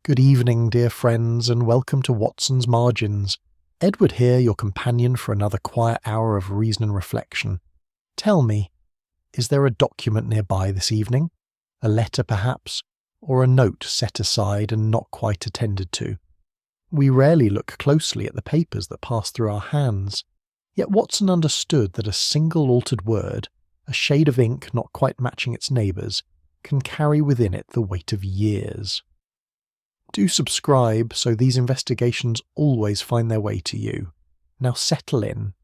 Good evening, dear friends, and welcome to Watson's Margins. Edward here, your companion for another quiet hour of reason and reflection. Tell me, is there a document nearby this evening? A letter, perhaps? Or a note set aside and not quite attended to? We rarely look closely at the papers that pass through our hands, yet Watson understood that a single altered word, a shade of ink not quite matching its neighbours, can carry within it the weight of years. Do subscribe so these investigations always find their way to you. Now settle in.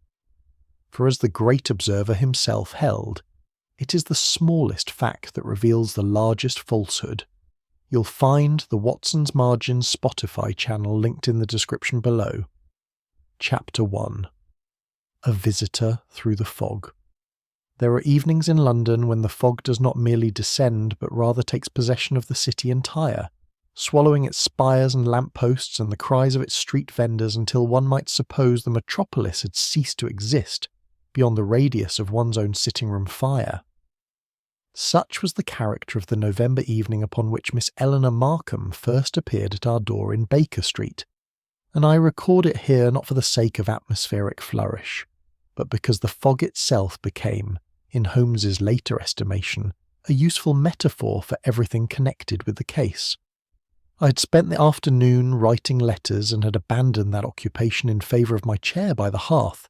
For as the great observer himself held, it is the smallest fact that reveals the largest falsehood. You'll find the Watson's Margins Spotify channel linked in the description below. Chapter 1. A Visitor Through the Fog. There are evenings in London when the fog does not merely descend but rather takes possession of the city entire, swallowing its spires and lampposts and the cries of its street vendors until one might suppose the metropolis had ceased to exist beyond the radius of one's own sitting-room fire. Such was the character of the November evening upon which Miss Eleanor Markham first appeared at our door in Baker Street, and I record it here not for the sake of atmospheric flourish, but because the fog itself became, in Holmes's later estimation, a useful metaphor for everything connected with the case. I had spent the afternoon writing letters and had abandoned that occupation in favour of my chair by the hearth,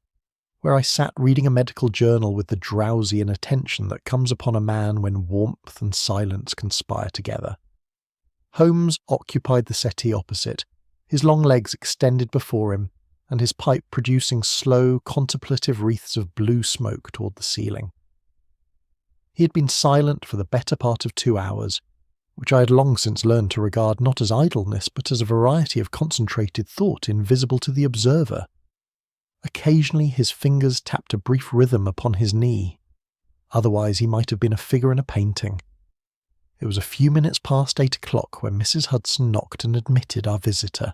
where I sat reading a medical journal with the drowsy inattention that comes upon a man when warmth and silence conspire together. Holmes occupied the settee opposite, his long legs extended before him, and his pipe producing slow, contemplative wreaths of blue smoke toward the ceiling. He had been silent for the better part of 2 hours, which I had long since learned to regard not as idleness but as a variety of concentrated thought invisible to the observer. Occasionally his fingers tapped a brief rhythm upon his knee. Otherwise he might have been a figure in a painting. It was a few minutes past 8 o'clock when Mrs. Hudson knocked and admitted our visitor.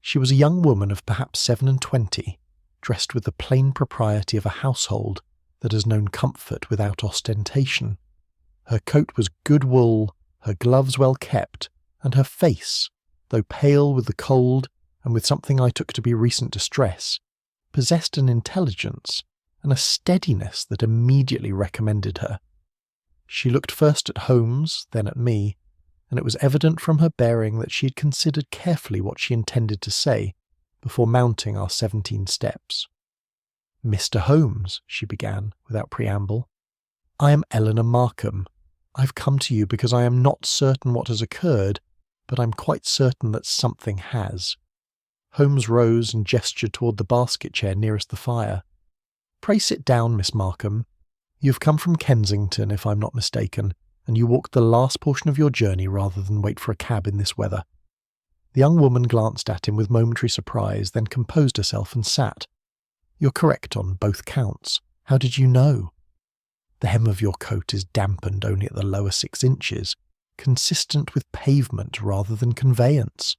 She was a young woman of perhaps 27, dressed with the plain propriety of a household that has known comfort without ostentation. Her coat was good wool, her gloves well kept, and her face, though pale with the cold and with something I took to be recent distress, possessed an intelligence and a steadiness that immediately recommended her. She looked first at Holmes, then at me, and it was evident from her bearing that she had considered carefully what she intended to say before mounting our 17 steps. "Mr. Holmes," she began, without preamble, "I am Eleanor Markham. I've come to you because I am not certain what has occurred, but I'm quite certain that something has." Holmes rose and gestured toward the basket chair nearest the fire. "Pray sit down, Miss Markham. You've come from Kensington, if I'm not mistaken, and you walked the last portion of your journey rather than wait for a cab in this weather." The young woman glanced at him with momentary surprise, then composed herself and sat. "You're correct on both counts. How did you know?" "The hem of your coat is dampened only at the lower 6 inches, consistent with pavement rather than conveyance.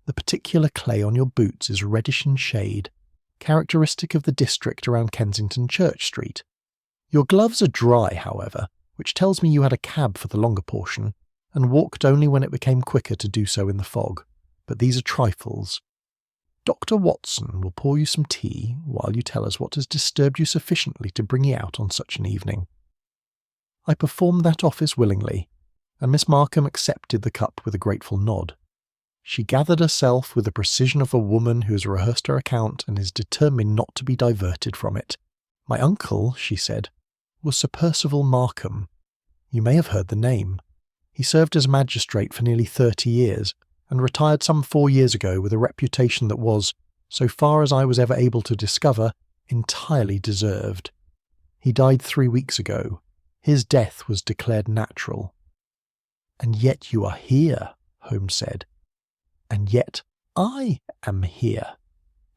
The particular clay on your boots is reddish in shade, characteristic of the district around Kensington Church Street. Your gloves are dry, however, which tells me you had a cab for the longer portion, and walked only when it became quicker to do so in the fog. But these are trifles. Dr. Watson will pour you some tea while you tell us what has disturbed you sufficiently to bring you out on such an evening." I performed that office willingly, and Miss Markham accepted the cup with a grateful nod. She gathered herself with the precision of a woman who has rehearsed her account and is determined not to be diverted from it. "My uncle," she said, "was Sir Percival Markham. You may have heard the name. He served as magistrate for nearly 30 years, and retired some 4 years ago with a reputation that was, so far as I was ever able to discover, entirely deserved. He died 3 weeks ago. His death was declared natural." "And yet you are here," Holmes said. "And yet I am here."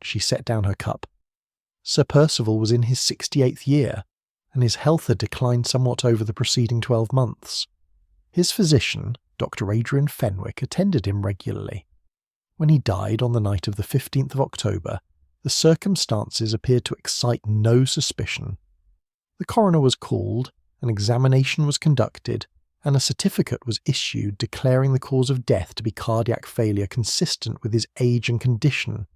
She set down her cup. "Sir Percival was in his 68th year, and his health had declined somewhat over the preceding 12 months. His physician, Dr. Adrian Fenwick, attended him regularly. When he died on the night of the 15th of October, the circumstances appeared to excite no suspicion. The coroner was called, an examination was conducted, and a certificate was issued declaring the cause of death to be cardiac failure consistent with his age and condition.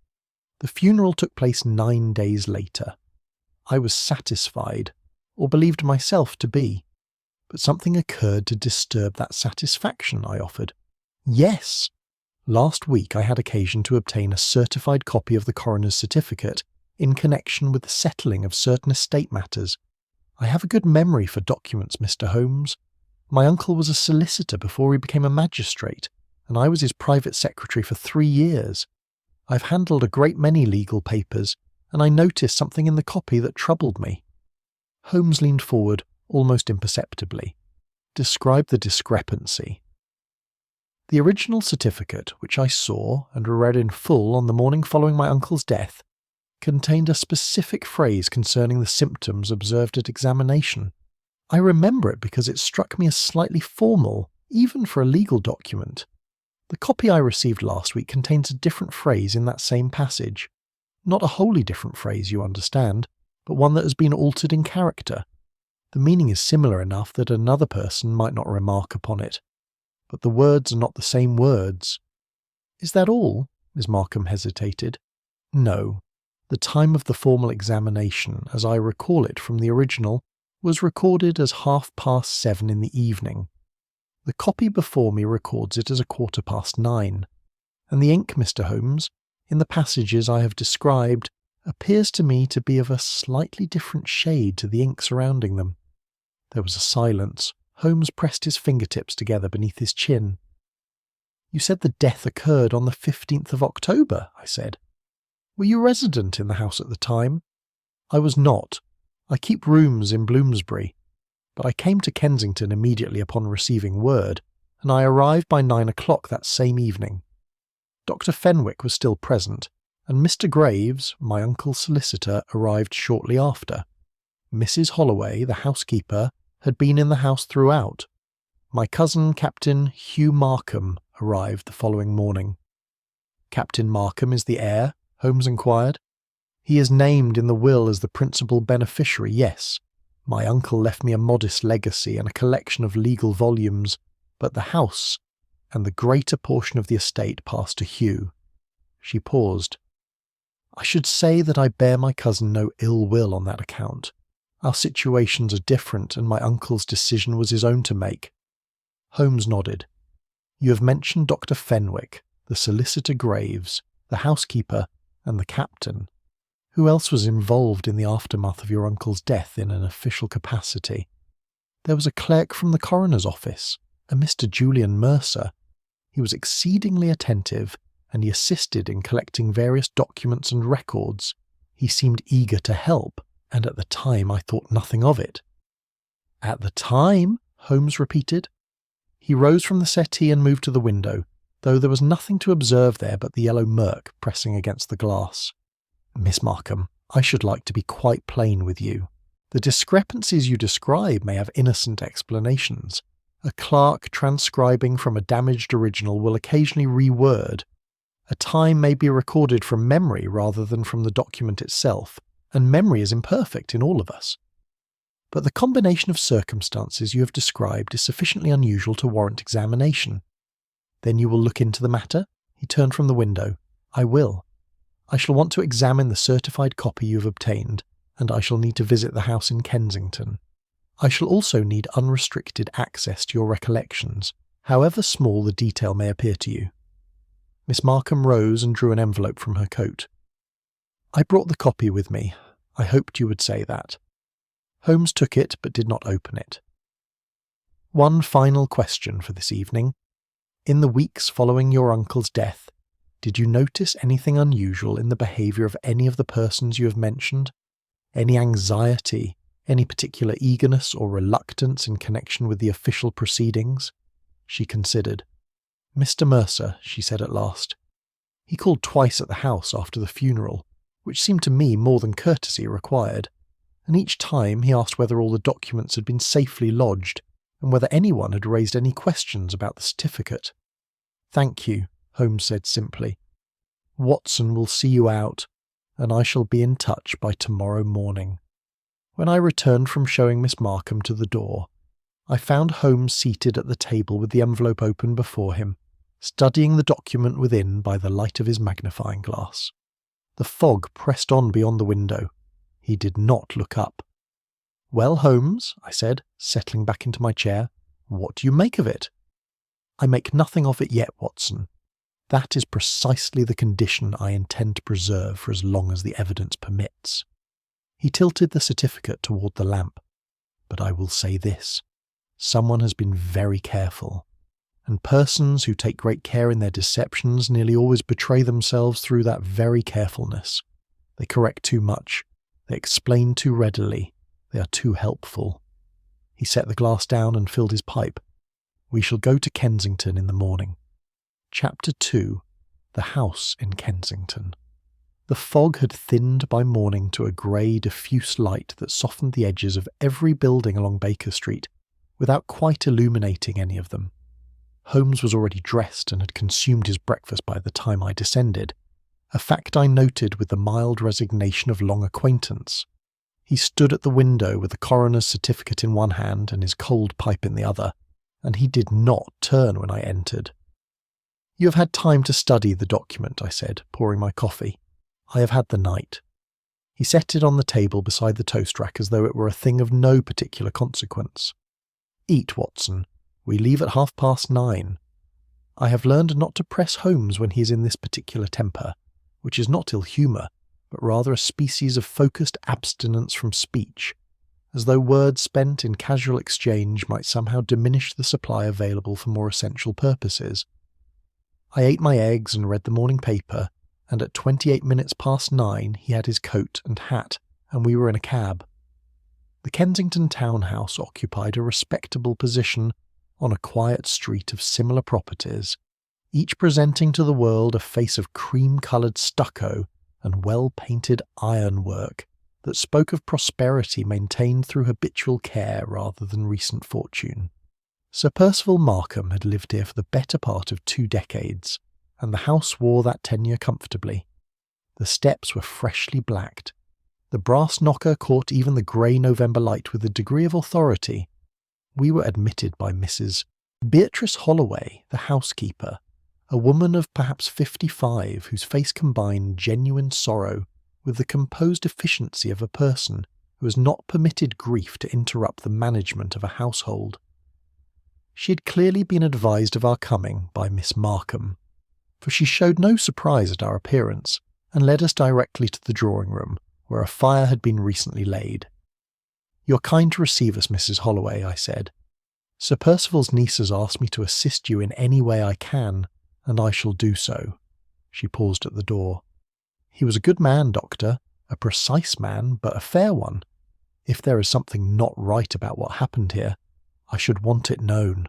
The funeral took place 9 days later. I was satisfied, or believed myself to be. But something occurred to disturb that satisfaction, I offered. Yes! Last week I had occasion to obtain a certified copy of the coroner's certificate in connection with the settling of certain estate matters. I have a good memory for documents, Mr. Holmes. My uncle was a solicitor before he became a magistrate, and I was his private secretary for 3 years. I've handled a great many legal papers, and I noticed something in the copy that troubled me. Holmes leaned forward, almost imperceptibly. Describe the discrepancy. The original certificate, which I saw and read in full on the morning following my uncle's death, contained a specific phrase concerning the symptoms observed at examination. I remember it because it struck me as slightly formal, even for a legal document. The copy I received last week contains a different phrase in that same passage. Not a wholly different phrase, you understand, but one that has been altered in character. The meaning is similar enough that another person might not remark upon it. But the words are not the same words. Is that all? Miss Markham hesitated. No. The time of the formal examination, as I recall it from the original, was recorded as 7:30 in the evening. The copy before me records it as 9:15, and the ink, Mr. Holmes, in the passages I have described, appears to me to be of a slightly different shade to the ink surrounding them. There was a silence. Holmes pressed his fingertips together beneath his chin. You said the death occurred on the 15th of October, I said. Were you resident in the house at the time? I was not. I keep rooms in Bloomsbury, but I came to Kensington immediately upon receiving word, and I arrived by 9 o'clock that same evening. Dr. Fenwick was still present, and Mr. Graves, my uncle's solicitor, arrived shortly after. Mrs. Holloway, the housekeeper, had been in the house throughout. My cousin, Captain Hugh Markham, arrived the following morning. Captain Markham is the heir? Holmes inquired. He is named in the will as the principal beneficiary, yes. My uncle left me a modest legacy and a collection of legal volumes, but the house and the greater portion of the estate passed to Hugh. She paused. I should say that I bear my cousin no ill will on that account. Our situations are different, and my uncle's decision was his own to make. Holmes nodded. You have mentioned Dr. Fenwick, the solicitor Graves, the housekeeper, and the captain. Who else was involved in the aftermath of your uncle's death in an official capacity? There was a clerk from the coroner's office, a Mr. Julian Mercer. He was exceedingly attentive, and he assisted in collecting various documents and records. He seemed eager to help, and at the time I thought nothing of it. At the time? Holmes repeated. He rose from the settee and moved to the window, though there was nothing to observe there but the yellow murk pressing against the glass. Miss Markham, I should like to be quite plain with you. The discrepancies you describe may have innocent explanations. A clerk transcribing from a damaged original will occasionally reword. A time may be recorded from memory rather than from the document itself, and memory is imperfect in all of us. But the combination of circumstances you have described is sufficiently unusual to warrant examination. Then you will look into the matter? He turned from the window. I will. I shall want to examine the certified copy you have obtained, and I shall need to visit the house in Kensington. I shall also need unrestricted access to your recollections, however small the detail may appear to you. Miss Markham rose and drew an envelope from her coat. I brought the copy with me. I hoped you would say that. Holmes took it, but did not open it. One final question for this evening. In the weeks following your uncle's death, did you notice anything unusual in the behaviour of any of the persons you have mentioned? Any anxiety, any particular eagerness or reluctance in connection with the official proceedings? She considered. Mr. Mercer, she said at last. He called twice at the house after the funeral, which seemed to me more than courtesy required, and each time he asked whether all the documents had been safely lodged, and whether anyone had raised any questions about the certificate. Thank you, Holmes said simply. Watson will see you out, and I shall be in touch by tomorrow morning. When I returned from showing Miss Markham to the door, I found Holmes seated at the table with the envelope open before him, studying the document within by the light of his magnifying glass. The fog pressed on beyond the window. He did not look up. "Well, Holmes," I said, settling back into my chair, "what do you make of it?" "I make nothing of it yet, Watson. That is precisely the condition I intend to preserve for as long as the evidence permits." He tilted the certificate toward the lamp. "But I will say this. Someone has been very careful, and persons who take great care in their deceptions nearly always betray themselves through that very carefulness. They correct too much. They explain too readily. They are too helpful." He set the glass down and filled his pipe. "We shall go to Kensington in the morning." Chapter 2. The House in Kensington. The fog had thinned by morning to a grey, diffuse light that softened the edges of every building along Baker Street, without quite illuminating any of them. Holmes was already dressed and had consumed his breakfast by the time I descended, a fact I noted with the mild resignation of long acquaintance. He stood at the window with the coroner's certificate in one hand and his cold pipe in the other, and he did not turn when I entered. "You have had time to study the document," I said, pouring my coffee. "I have had the night." He set it on the table beside the toast rack as though it were a thing of no particular consequence. "Eat, Watson. We leave at 9:30. I have learned not to press Holmes when he is in this particular temper, which is not ill humour, but rather a species of focused abstinence from speech, as though words spent in casual exchange might somehow diminish the supply available for more essential purposes. I ate my eggs and read the morning paper, and at 9:28 he had his coat and hat, and we were in a cab. The Kensington townhouse occupied a respectable position on a quiet street of similar properties, each presenting to the world a face of cream-coloured stucco and well-painted ironwork that spoke of prosperity maintained through habitual care rather than recent fortune. Sir Percival Markham had lived here for the better part of 2 decades, and the house wore that tenure comfortably. The steps were freshly blacked. The brass knocker caught even the grey November light with a degree of authority. We were admitted by Mrs. Beatrice Holloway, the housekeeper, a woman of perhaps 55 whose face combined genuine sorrow with the composed efficiency of a person who has not permitted grief to interrupt the management of a household. She had clearly been advised of our coming by Miss Markham, for she showed no surprise at our appearance and led us directly to the drawing-room, where a fire had been recently laid. "You're kind to receive us, Mrs. Holloway," I said. "Sir Percival's niece has asked me to assist you in any way I can, and I shall do so." She paused at the door. "He was a good man, Doctor, a precise man, but a fair one. If there is something not right about what happened here, I should want it known."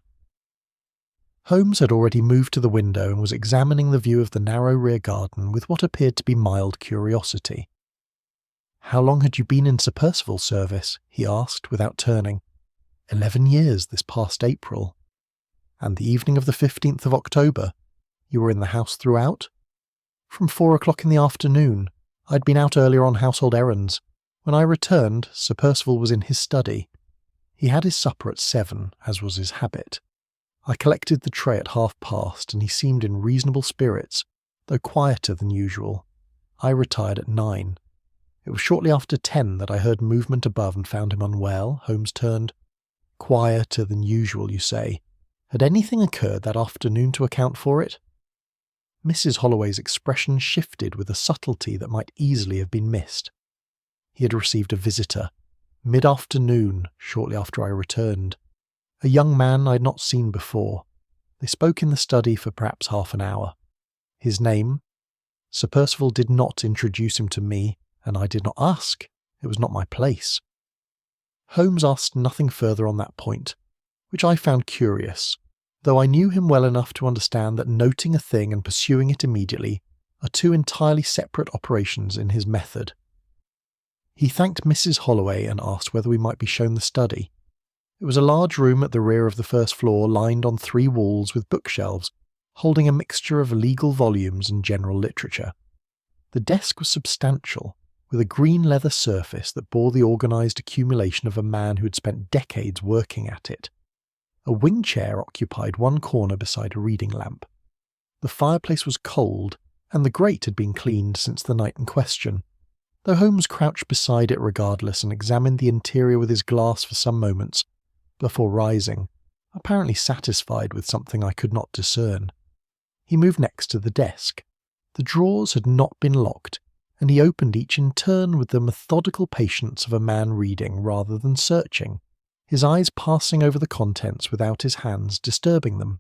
Holmes had already moved to the window and was examining the view of the narrow rear garden with what appeared to be mild curiosity. "How long had you been in Sir Percival's service?" he asked, without turning. 11 years this past April." "And the evening of the 15th of October? You were in the house throughout?" "From 4 o'clock in the afternoon. I'd been out earlier on household errands. When I returned, Sir Percival was in his study. He had his supper at 7, as was his habit. I collected the tray at past, and he seemed in reasonable spirits, though quieter than usual. I retired at 9. It was shortly after 10 that I heard movement above and found him unwell." Holmes turned. "Quieter than usual, you say. Had anything occurred that afternoon to account for it?" Mrs. Holloway's expression shifted with a subtlety that might easily have been missed. He had received a visitor, mid-afternoon, shortly after I returned. A young man I had not seen before. They spoke in the study for perhaps half an hour. His name? Sir Percival did not introduce him to me, and I did not ask. It was not my place. Holmes asked nothing further on that point, which I found curious, though I knew him well enough to understand that noting a thing and pursuing it immediately are 2 entirely separate operations in his method. He thanked Mrs. Holloway and asked whether we might be shown the study. It was a large room at the rear of the first floor, lined on 3 walls with bookshelves, holding a mixture of legal volumes and general literature. The desk was substantial, with a green leather surface that bore the organised accumulation of a man who had spent decades working at it. A wing chair occupied one corner beside a reading lamp. The fireplace was cold, and the grate had been cleaned since the night in question, though Holmes crouched beside it regardless and examined the interior with his glass for some moments before rising, apparently satisfied with something I could not discern. He moved next to the desk. The drawers had not been locked, and he opened each in turn with the methodical patience of a man reading rather than searching, his eyes passing over the contents without his hands disturbing them.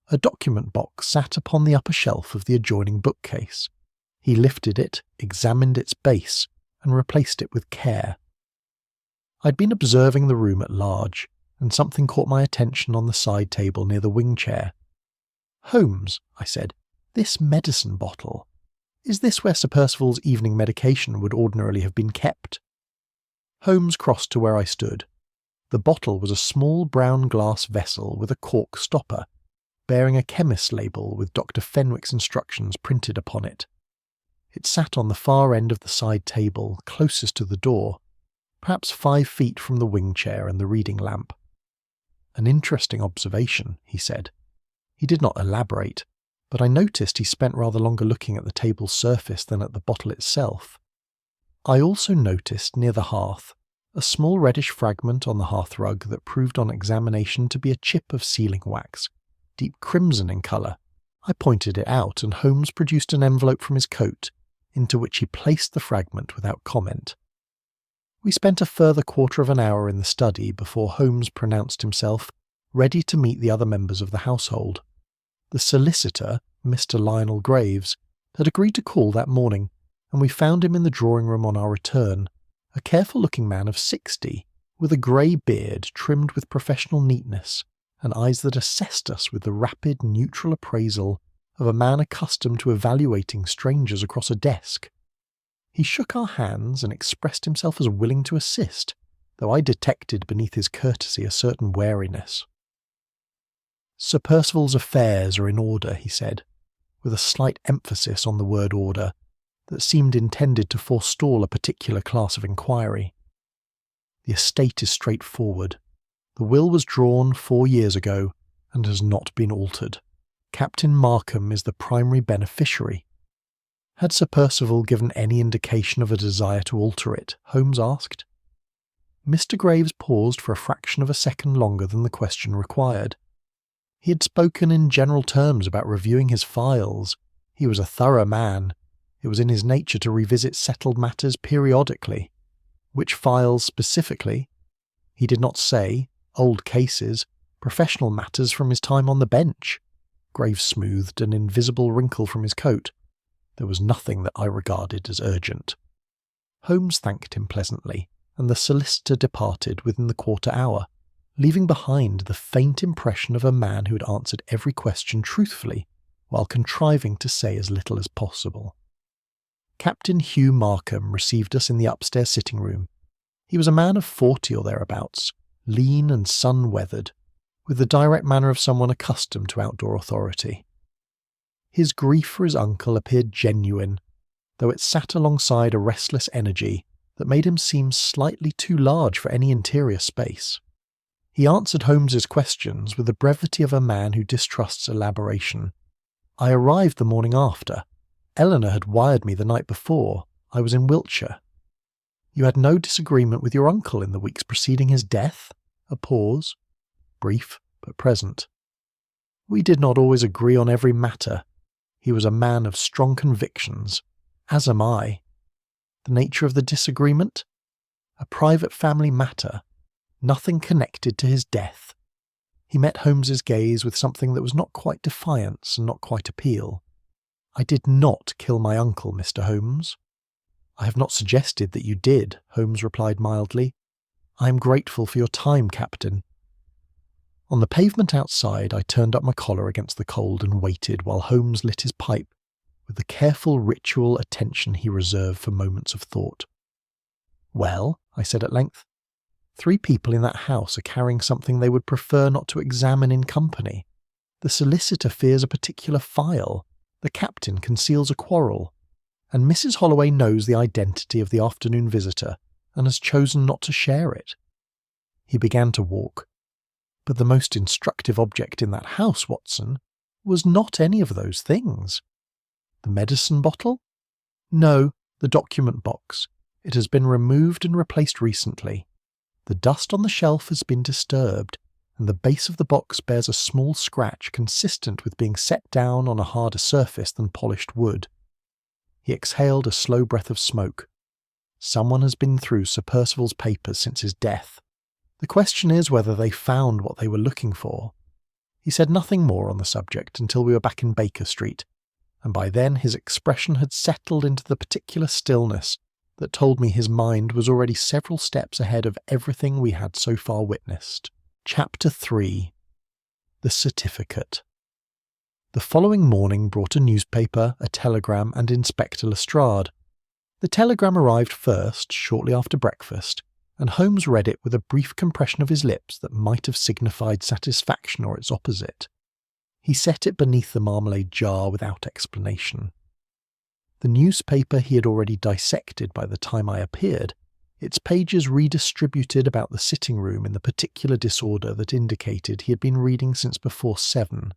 A document box sat upon the upper shelf of the adjoining bookcase. He lifted it, examined its base, and replaced it with care. I'd been observing the room at large, and something caught my attention on the side table near the wing chair. "Holmes," I said, "this medicine bottle. Is this where Sir Percival's evening medication would ordinarily have been kept?" Holmes crossed to where I stood. The bottle was a small brown glass vessel with a cork stopper, bearing a chemist's label with Dr. Fenwick's instructions printed upon it. It sat on the far end of the side table, closest to the door, perhaps 5 feet from the wing chair and the reading lamp. "An interesting observation," he said. He did not elaborate, but I noticed he spent rather longer looking at the table's surface than at the bottle itself. I also noticed near the hearth a small reddish fragment on the hearthrug that proved on examination to be a chip of sealing wax, deep crimson in colour. I pointed it out, and Holmes produced an envelope from his coat, into which he placed the fragment without comment. We spent a further quarter of an hour in the study before Holmes pronounced himself ready to meet the other members of the household. The solicitor, Mr. Lionel Graves, had agreed to call that morning, and we found him in the drawing-room on our return, a careful-looking man of 60, with a grey beard trimmed with professional neatness, and eyes that assessed us with the rapid, neutral appraisal of a man accustomed to evaluating strangers across a desk. He shook our hands and expressed himself as willing to assist, though I detected beneath his courtesy a certain wariness. "Sir Percival's affairs are in order," he said, with a slight emphasis on the word order that seemed intended to forestall a particular class of inquiry. "The estate is straightforward. The will was drawn 4 years ago and has not been altered. Captain Markham is the primary beneficiary." Had Sir Percival given any indication of a desire to alter it? Holmes asked. Mr. Graves paused for a fraction of a second longer than the question required. He had spoken in general terms about reviewing his files. He was a thorough man. It was in his nature to revisit settled matters periodically. Which files specifically? He did not say. Old cases, professional matters from his time on the bench. Graves smoothed an invisible wrinkle from his coat. There was nothing that I regarded as urgent. Holmes thanked him pleasantly, and the solicitor departed within the quarter hour, leaving behind the faint impression of a man who had answered every question truthfully, while contriving to say as little as possible. Captain Hugh Markham received us in the upstairs sitting-room. He was a man of 40 or thereabouts, lean and sun-weathered, with the direct manner of someone accustomed to outdoor authority. His grief for his uncle appeared genuine, though it sat alongside a restless energy that made him seem slightly too large for any interior space. He answered Holmes's questions with the brevity of a man who distrusts elaboration. "I arrived the morning after. Eleanor had wired me the night before. I was in Wiltshire." "You had no disagreement with your uncle in the weeks preceding his death?" A pause. Brief, but present. "We did not always agree on every matter. He was a man of strong convictions, as am I." "The nature of the disagreement?" "A private family matter. Nothing connected to his death." He met Holmes's gaze with something that was not quite defiance and not quite appeal. "I did not kill my uncle, Mr. Holmes." "I have not suggested that you did," Holmes replied mildly. "I am grateful for your time, Captain." On the pavement outside, I turned up my collar against the cold and waited while Holmes lit his pipe with the careful ritual attention he reserved for moments of thought. "Well," I said at length, 3 people in that house are carrying something they would prefer not to examine in company. The solicitor fears a particular file, the captain conceals a quarrel, and Mrs. Holloway knows the identity of the afternoon visitor and has chosen not to share it." He began to walk, But the most instructive object in that house, Watson, was not any of those things. The medicine bottle? No, the document box. It has been removed and replaced recently. The dust on the shelf has been disturbed, and the base of the box bears a small scratch consistent with being set down on a harder surface than polished wood. He exhaled a slow breath of smoke. Someone has been through Sir Percival's papers since his death. The question is whether they found what they were looking for. He said nothing more on the subject until we were back in Baker Street, and by then his expression had settled into the particular stillness that told me his mind was already several steps ahead of everything we had so far witnessed. Chapter 3. The Certificate. The following morning brought a newspaper, a telegram, and Inspector Lestrade. The telegram arrived first, shortly after breakfast, and Holmes read it with a brief compression of his lips that might have signified satisfaction or its opposite. He set it beneath the marmalade jar without explanation. The newspaper he had already dissected by the time I appeared, its pages redistributed about the sitting room in the particular disorder that indicated he had been reading since before 7.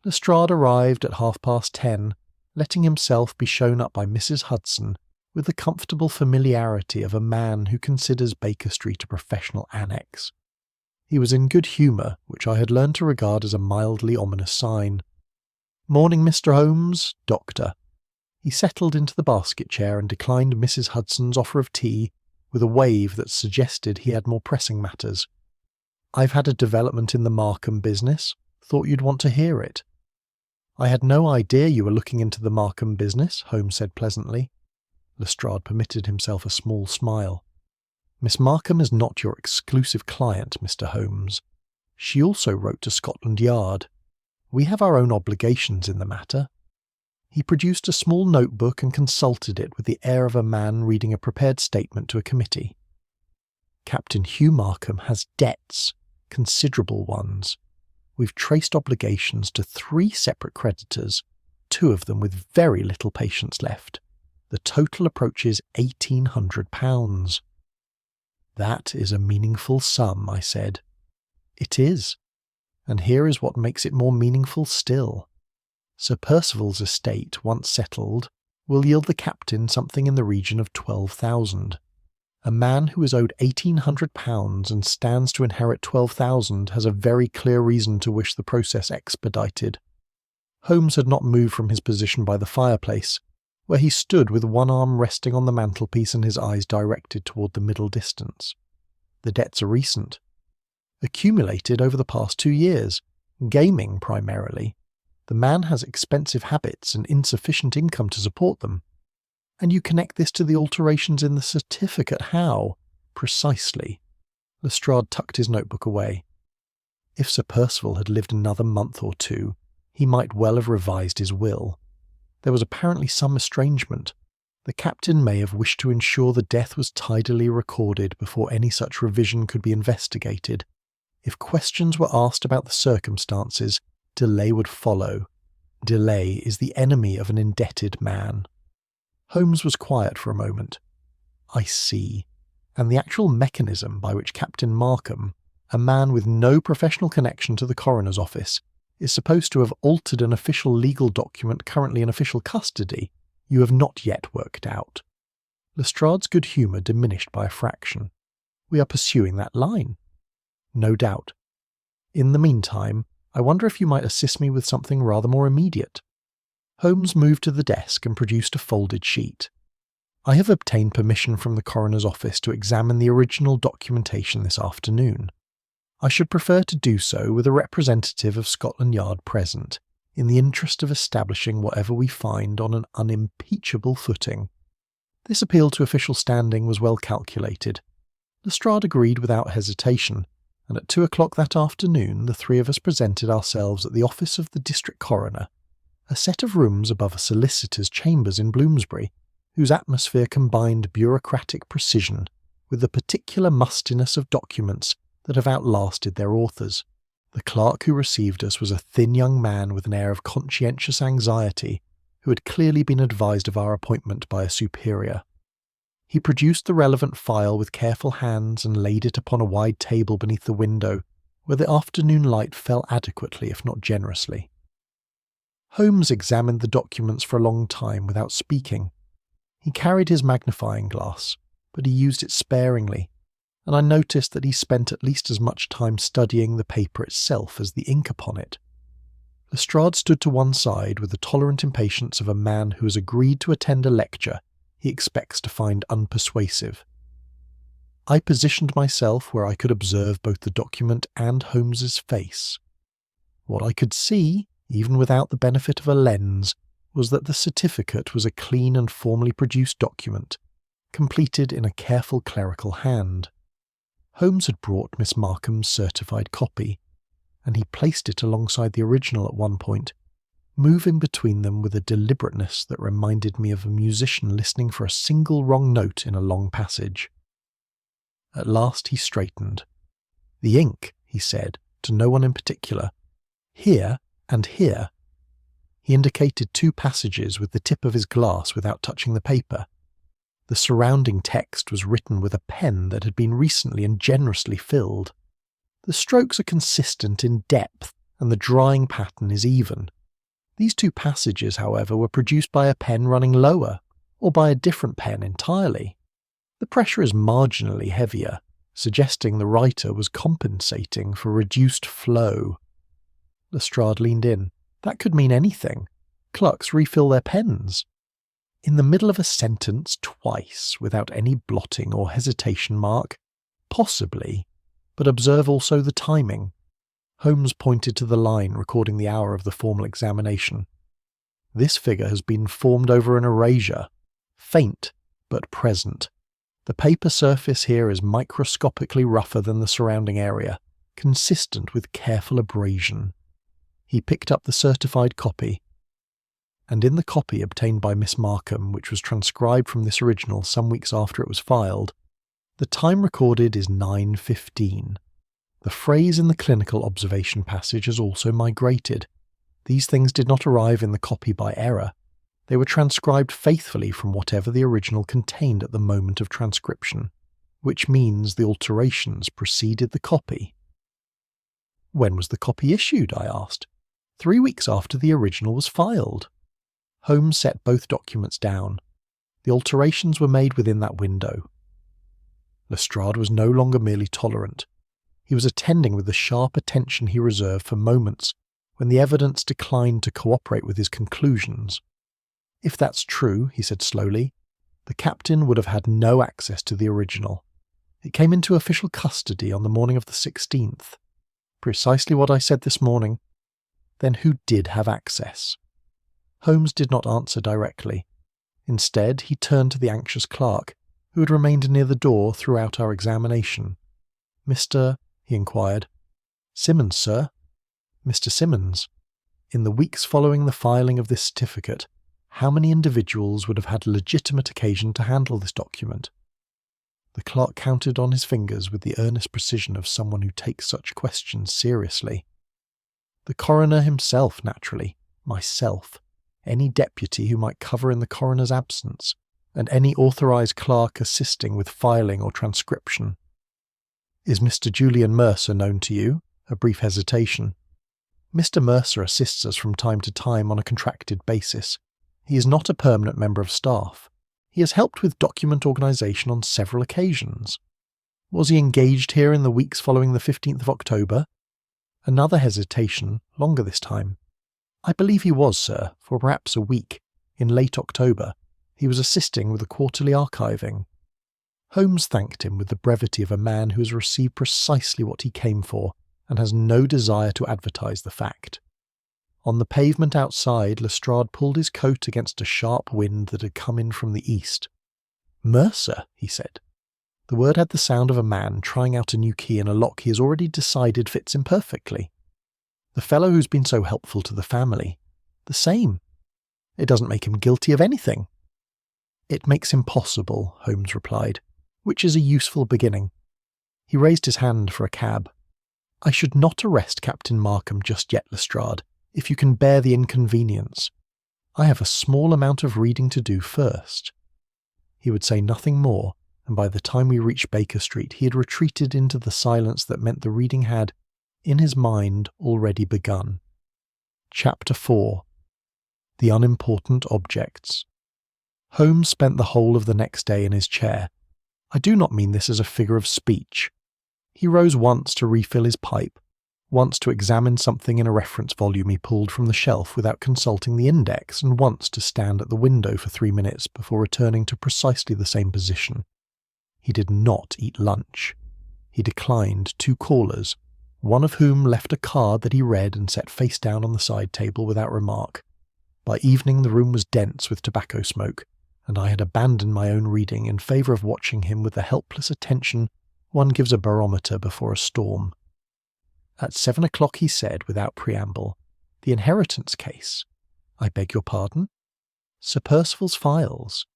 Lestrade arrived at 10:30, letting himself be shown up by Mrs. Hudson with the comfortable familiarity of a man who considers Baker Street a professional annex. He was in good humour, which I had learned to regard as a mildly ominous sign. "Morning, Mr. Holmes, Doctor." He settled into the basket chair and declined Mrs. Hudson's offer of tea with a wave that suggested he had more pressing matters. "I've had a development in the Markham business. Thought you'd want to hear it." "I had no idea you were looking into the Markham business," Holmes said pleasantly. Lestrade permitted himself a small smile. "Miss Markham is not your exclusive client, Mr. Holmes. She also wrote to Scotland Yard. We have our own obligations in the matter." He produced a small notebook and consulted it with the air of a man reading a prepared statement to a committee. "Captain Hugh Markham has debts, considerable ones. We've traced obligations to 3 separate creditors, 2 of them with very little patience left. The total approaches £1,800. "That is a meaningful sum," I said. "It is. And here is what makes it more meaningful still. Sir Percival's estate, once settled, will yield the captain something in the region of 12,000. A man who is owed £1,800 and stands to inherit 12,000 has a very clear reason to wish the process expedited." Holmes had not moved from his position by the fireplace, where he stood with one arm resting on the mantelpiece and his eyes directed toward the middle distance. "The debts are recent. Accumulated over the past 2 years. Gaming, primarily. The man has expensive habits and insufficient income to support them. And you connect this to the alterations in the certificate. How?" "Precisely." Lestrade tucked his notebook away. "If Sir Percival had lived another month or 2, he might well have revised his will. There was apparently some estrangement. The captain may have wished to ensure the death was tidily recorded before any such revision could be investigated. If questions were asked about the circumstances, delay would follow. Delay is the enemy of an indebted man." Holmes was quiet for a moment. "I see. And the actual mechanism by which Captain Markham, a man with no professional connection to the coroner's office, is supposed to have altered an official legal document currently in official custody, you have not yet worked out." Lestrade's good humour diminished by a fraction. "We are pursuing that line." "No doubt. In the meantime, I wonder if you might assist me with something rather more immediate." Holmes moved to the desk and produced a folded sheet. "I have obtained permission from the coroner's office to examine the original documentation this afternoon. I should prefer to do so with a representative of Scotland Yard present, in the interest of establishing whatever we find on an unimpeachable footing." This appeal to official standing was well calculated. Lestrade agreed without hesitation, and at 2 o'clock that afternoon the 3 of us presented ourselves at the office of the district coroner, a set of rooms above a solicitor's chambers in Bloomsbury, whose atmosphere combined bureaucratic precision with the particular mustiness of documents that have outlasted their authors. The clerk who received us was a thin young man with an air of conscientious anxiety, who had clearly been advised of our appointment by a superior. He produced the relevant file with careful hands and laid it upon a wide table beneath the window, where the afternoon light fell adequately if not generously. Holmes examined the documents for a long time without speaking. He carried his magnifying glass, but he used it sparingly, and I noticed that he spent at least as much time studying the paper itself as the ink upon it. Lestrade stood to one side with the tolerant impatience of a man who has agreed to attend a lecture he expects to find unpersuasive. I positioned myself where I could observe both the document and Holmes's face. What I could see, even without the benefit of a lens, was that the certificate was a clean and formally produced document, completed in a careful clerical hand. Holmes had brought Miss Markham's certified copy, and he placed it alongside the original at one point, moving between them with a deliberateness that reminded me of a musician listening for a single wrong note in a long passage. At last he straightened. "The ink," he said, to no one in particular. "Here and here." He indicated two passages with the tip of his glass without touching the paper. The surrounding text was written with a pen that had been recently and generously filled. The strokes are consistent in depth, and the drawing pattern is even. These two passages, however, were produced by a pen running lower, or by a different pen entirely. The pressure is marginally heavier, suggesting the writer was compensating for reduced flow. Lestrade leaned in. That could mean anything. Clerks refill their pens. In the middle of a sentence twice, without any blotting or hesitation mark? Possibly, but observe also the timing. Holmes pointed to the line recording the hour of the formal examination. This figure has been formed over an erasure, faint but present. The paper surface here is microscopically rougher than the surrounding area, consistent with careful abrasion. He picked up the certified copy, and in the copy obtained by Miss Markham, which was transcribed from this original some weeks after it was filed, the time recorded is 9:15. The phrase in the clinical observation passage has also migrated. These things did not arrive in the copy by error. They were transcribed faithfully from whatever the original contained at the moment of transcription, which means the alterations preceded the copy. "When was the copy issued?" I asked. 3 weeks after the original was filed." Holmes set both documents down. The alterations were made within that window. Lestrade was no longer merely tolerant. He was attending with the sharp attention he reserved for moments when the evidence declined to cooperate with his conclusions. "If that's true," he said slowly, "the captain would have had no access to the original. It came into official custody on the morning of the 16th. Precisely what I said this morning. Then who did have access?" Holmes did not answer directly. Instead, he turned to the anxious clerk, who had remained near the door throughout our examination. "Mr. he inquired. "Simmons, sir." "Mr. Simmons, in the weeks following the filing of this certificate, how many individuals would have had legitimate occasion to handle this document?" The clerk counted on his fingers with the earnest precision of someone who takes such questions seriously. "The coroner himself, naturally, myself, any deputy who might cover in the coroner's absence, and any authorised clerk assisting with filing or transcription." "Is Mr. Julian Mercer known to you?" A brief hesitation. "Mr. Mercer assists us from time to time on a contracted basis. He is not a permanent member of staff. He has helped with document organisation on several occasions." "Was he engaged here in the weeks following the 15th of October? Another hesitation, longer this time. "I believe he was, sir, for perhaps a week, in late October. He was assisting with the quarterly archiving." Holmes thanked him with the brevity of a man who has received precisely what he came for and has no desire to advertise the fact. On the pavement outside, Lestrade pulled his coat against a sharp wind that had come in from the east. "Mercer," he said. The word had the sound of a man trying out a new key in a lock he has already decided fits him perfectly. "The fellow who's been so helpful to the family. The same. It doesn't make him guilty of anything." "It makes him possible," Holmes replied, "which is a useful beginning." He raised his hand for a cab. "I should not arrest Captain Markham just yet, Lestrade, if you can bear the inconvenience. I have a small amount of reading to do first." He would say nothing more, and by the time we reached Baker Street he had retreated into the silence that meant the reading had, in his mind already begun. Chapter 4. The Unimportant Objects. Holmes spent the whole of the next day in his chair. I do not mean this as a figure of speech. He rose once to refill his pipe, once to examine something in a reference volume he pulled from the shelf without consulting the index, and once to stand at the window for 3 minutes before returning to precisely the same position. He did not eat lunch. He declined 2 callers, one of whom left a card that he read and set face down on the side table without remark. By evening the room was dense with tobacco smoke, and I had abandoned my own reading in favour of watching him with the helpless attention one gives a barometer before a storm. At 7 o'clock he said, without preamble, "The inheritance case." "I beg your pardon?" "Sir Percival's files."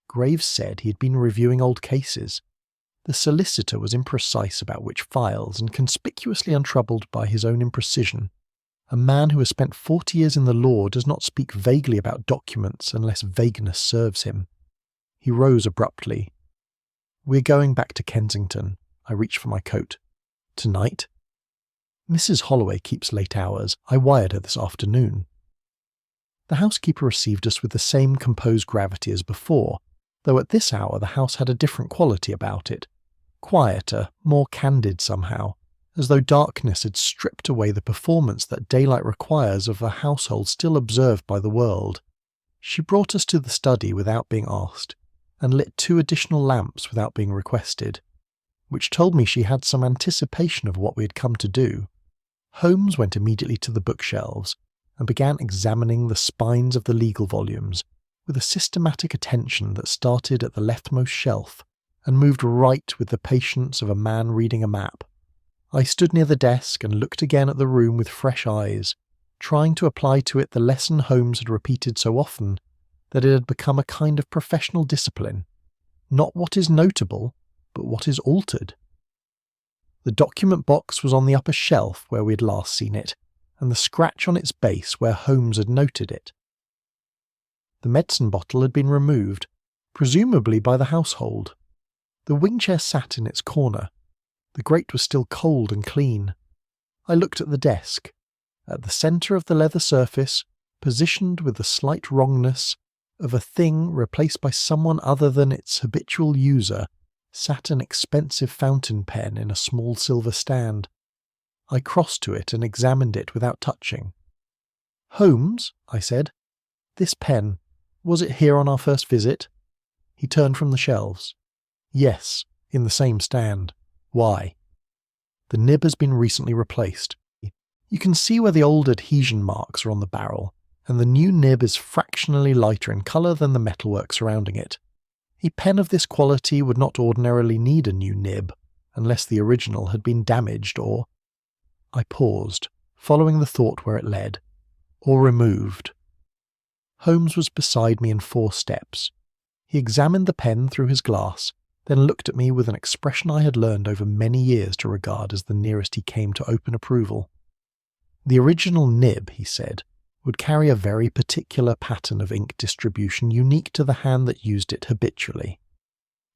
Graves said he had been reviewing old cases. The solicitor was imprecise about which files, and conspicuously untroubled by his own imprecision. A man who has spent 40 years in the law does not speak vaguely about documents unless vagueness serves him. He rose abruptly. "We're going back to Kensington." I reached for my coat. "Tonight?" "Mrs. Holloway keeps late hours. I wired her this afternoon." The housekeeper received us with the same composed gravity as before, though at this hour the house had a different quality about it. Quieter, more candid somehow, as though darkness had stripped away the performance that daylight requires of a household still observed by the world. She brought us to the study without being asked, and lit 2 additional lamps without being requested, which told me she had some anticipation of what we had come to do. Holmes went immediately to the bookshelves and began examining the spines of the legal volumes with a systematic attention that started at the leftmost shelf and moved right with the patience of a man reading a map. I stood near the desk and looked again at the room with fresh eyes, trying to apply to it the lesson Holmes had repeated so often that it had become a kind of professional discipline. Not what is notable, but what is altered. The document box was on the upper shelf where we had last seen it, and the scratch on its base where Holmes had noted it. The medicine bottle had been removed, presumably by the household. The wing chair sat in its corner. The grate was still cold and clean. I looked at the desk. At the centre of the leather surface, positioned with the slight wrongness of a thing replaced by someone other than its habitual user, sat an expensive fountain pen in a small silver stand. I crossed to it and examined it without touching. "Holmes," I said, "this pen, was it here on our first visit?" He turned from the shelves. "Yes, in the same stand. Why?" "The nib has been recently replaced. You can see where the old adhesion marks are on the barrel, and the new nib is fractionally lighter in colour than the metalwork surrounding it. A pen of this quality would not ordinarily need a new nib, unless the original had been damaged or—" I paused, following the thought where it led, "or removed." Holmes was beside me in 4 steps. He examined the pen through his glass, then looked at me with an expression I had learned over many years to regard as the nearest he came to open approval. "The original nib," he said, "would carry a very particular pattern of ink distribution unique to the hand that used it habitually.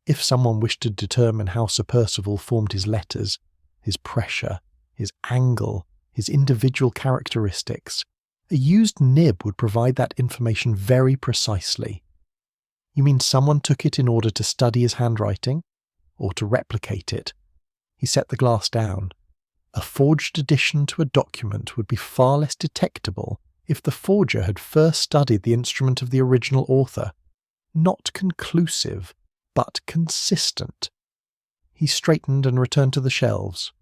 If someone wished to determine how Sir Percival formed his letters, his pressure, his angle, his individual characteristics, a used nib would provide that information very precisely." "You mean someone took it in order to study his handwriting? Or to replicate it?" He set the glass down. "A forged addition to a document would be far less detectable if the forger had first studied the instrument of the original author. Not conclusive, but consistent." He straightened and returned to the shelves.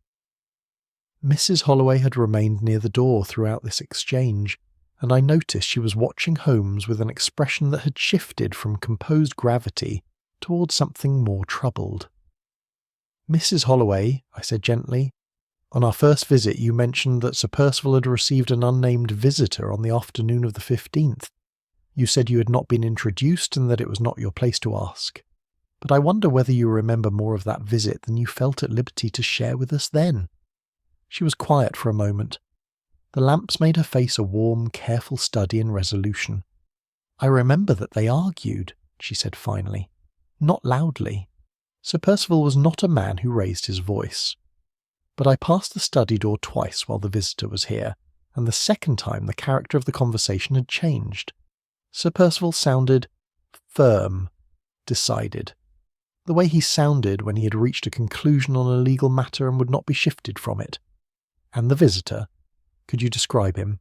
Mrs. Holloway had remained near the door throughout this exchange, and I noticed she was watching Holmes with an expression that had shifted from composed gravity towards something more troubled. "Mrs. Holloway," I said gently, "on our first visit you mentioned that Sir Percival had received an unnamed visitor on the afternoon of the 15th. You said you had not been introduced and that it was not your place to ask. But I wonder whether you remember more of that visit than you felt at liberty to share with us then." She was quiet for a moment. The lamps made her face a warm, careful study in resolution. "I remember that they argued," she said finally. "Not loudly. Sir Percival was not a man who raised his voice." but I passed the study door twice while the visitor was here, and the second time the character of the conversation had changed. Sir Percival sounded firm, decided. The way he sounded when he had reached a conclusion on a legal matter and would not be shifted from it. And the visitor, could you describe him?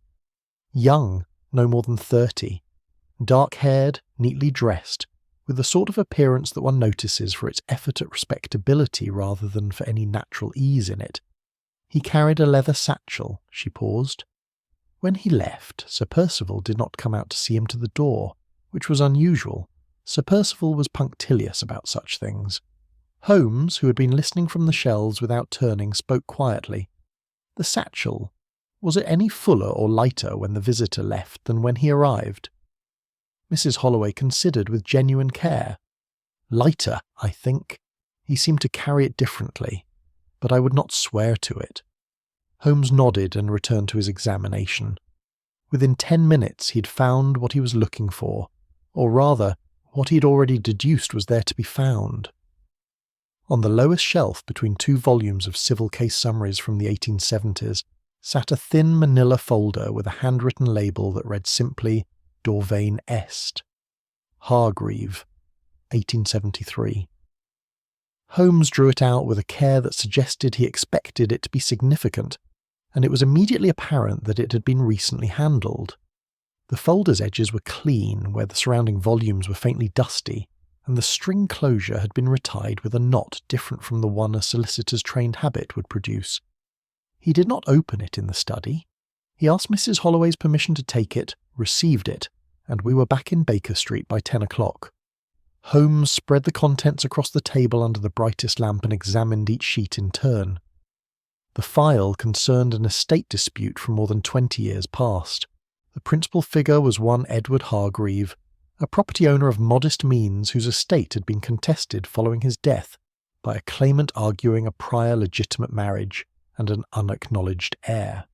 Young, no more than 30, dark-haired, neatly dressed, with the sort of appearance that one notices for its effort at respectability rather than for any natural ease in it. He carried a leather satchel. She paused. When he left, Sir Percival did not come out to see him to the door, which was unusual. Sir Percival was punctilious about such things. Holmes, who had been listening from the shelves without turning, spoke quietly. The satchel, was it any fuller or lighter when the visitor left than when he arrived? Mrs. Holloway considered with genuine care. Lighter, I think. He seemed to carry it differently, but I would not swear to it. Holmes nodded and returned to his examination. Within 10 minutes he had found what he was looking for, or rather, what he had already deduced was there to be found. On the lowest shelf between 2 volumes of civil case summaries from the 1870s sat a thin manila folder with a handwritten label that read simply Dorvain Est. Hargreave, 1873. Holmes drew it out with a care that suggested he expected it to be significant, and it was immediately apparent that it had been recently handled. The folder's edges were clean, where the surrounding volumes were faintly dusty, and the string closure had been retied with a knot different from the one a solicitor's trained habit would produce. He did not open it in the study. He asked Mrs. Holloway's permission to take it, received it, and we were back in Baker Street by 10 o'clock. Holmes spread the contents across the table under the brightest lamp and examined each sheet in turn. The file concerned an estate dispute from more than 20 years past. The principal figure was one Edward Hargreave, a property owner of modest means whose estate had been contested following his death by a claimant arguing a prior legitimate marriage and an unacknowledged heir.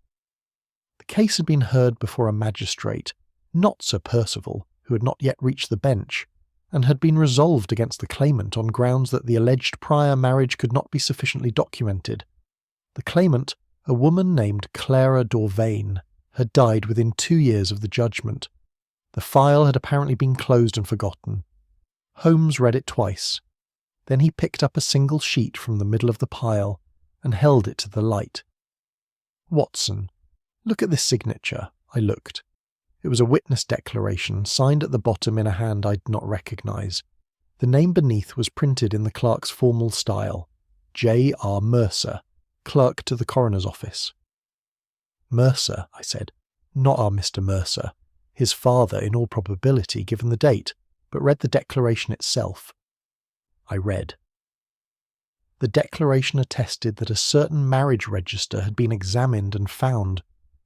The case had been heard before a magistrate, not Sir Percival, who had not yet reached the bench, and had been resolved against the claimant on grounds that the alleged prior marriage could not be sufficiently documented. The claimant, a woman named Clara Dorvain, had died within 2 years of the judgment. The file had apparently been closed and forgotten. Holmes read it twice. Then he picked up a single sheet from the middle of the pile and held it to the light. Watson, look at this signature. I looked. It was a witness declaration, signed at the bottom in a hand I did not recognise. The name beneath was printed in the clerk's formal style. J. R. Mercer, clerk to the coroner's office. Mercer, I said. Not our Mr. Mercer. His father, in all probability, given the date, but read the declaration itself. I read. The declaration attested that a certain marriage register had been examined and found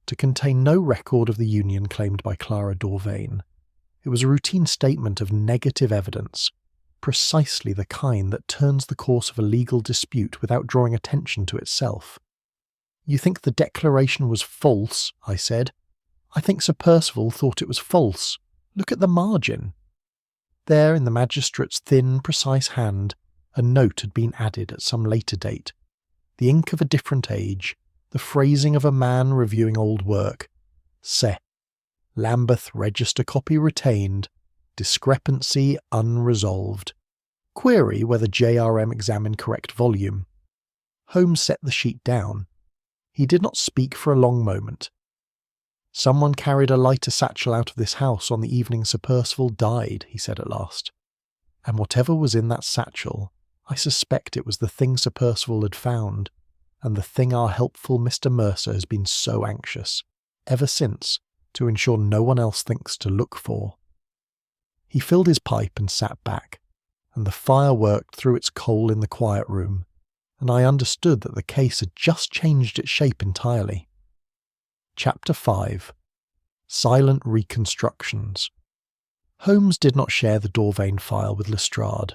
to contain no record of the union claimed by Clara Dorvain. It was a routine statement of negative evidence, precisely the kind that turns the course of a legal dispute without drawing attention to itself. You think the declaration was false, I said. I think Sir Percival thought it was false. Look at the margin. There, in the magistrate's thin, precise hand, a note had been added at some later date. The ink of a different age, the phrasing of a man reviewing old work. Se. Lambeth register copy retained. Discrepancy unresolved. Query whether JRM examined correct volume. Holmes set the sheet down. He did not speak for a long moment. Someone carried a lighter satchel out of this house on the evening Sir Percival died, he said at last. And whatever was in that satchel, I suspect it was the thing Sir Percival had found, and the thing our helpful Mr. Mercer has been so anxious, ever since, to ensure no one else thinks to look for. He filled his pipe and sat back, and the fire worked through its coal in the quiet room, and I understood that the case had just changed its shape entirely. Chapter 5. Silent Reconstructions. Holmes did not share the Dorvain file with Lestrade.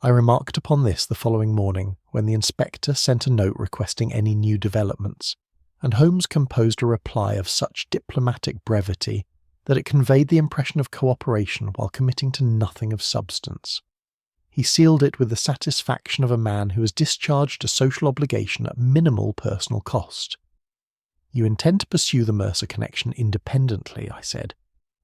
I remarked upon this the following morning, when the inspector sent a note requesting any new developments, and Holmes composed a reply of such diplomatic brevity that it conveyed the impression of cooperation while committing to nothing of substance. He sealed it with the satisfaction of a man who has discharged a social obligation at minimal personal cost. "You intend to pursue the Mercer connection independently," I said.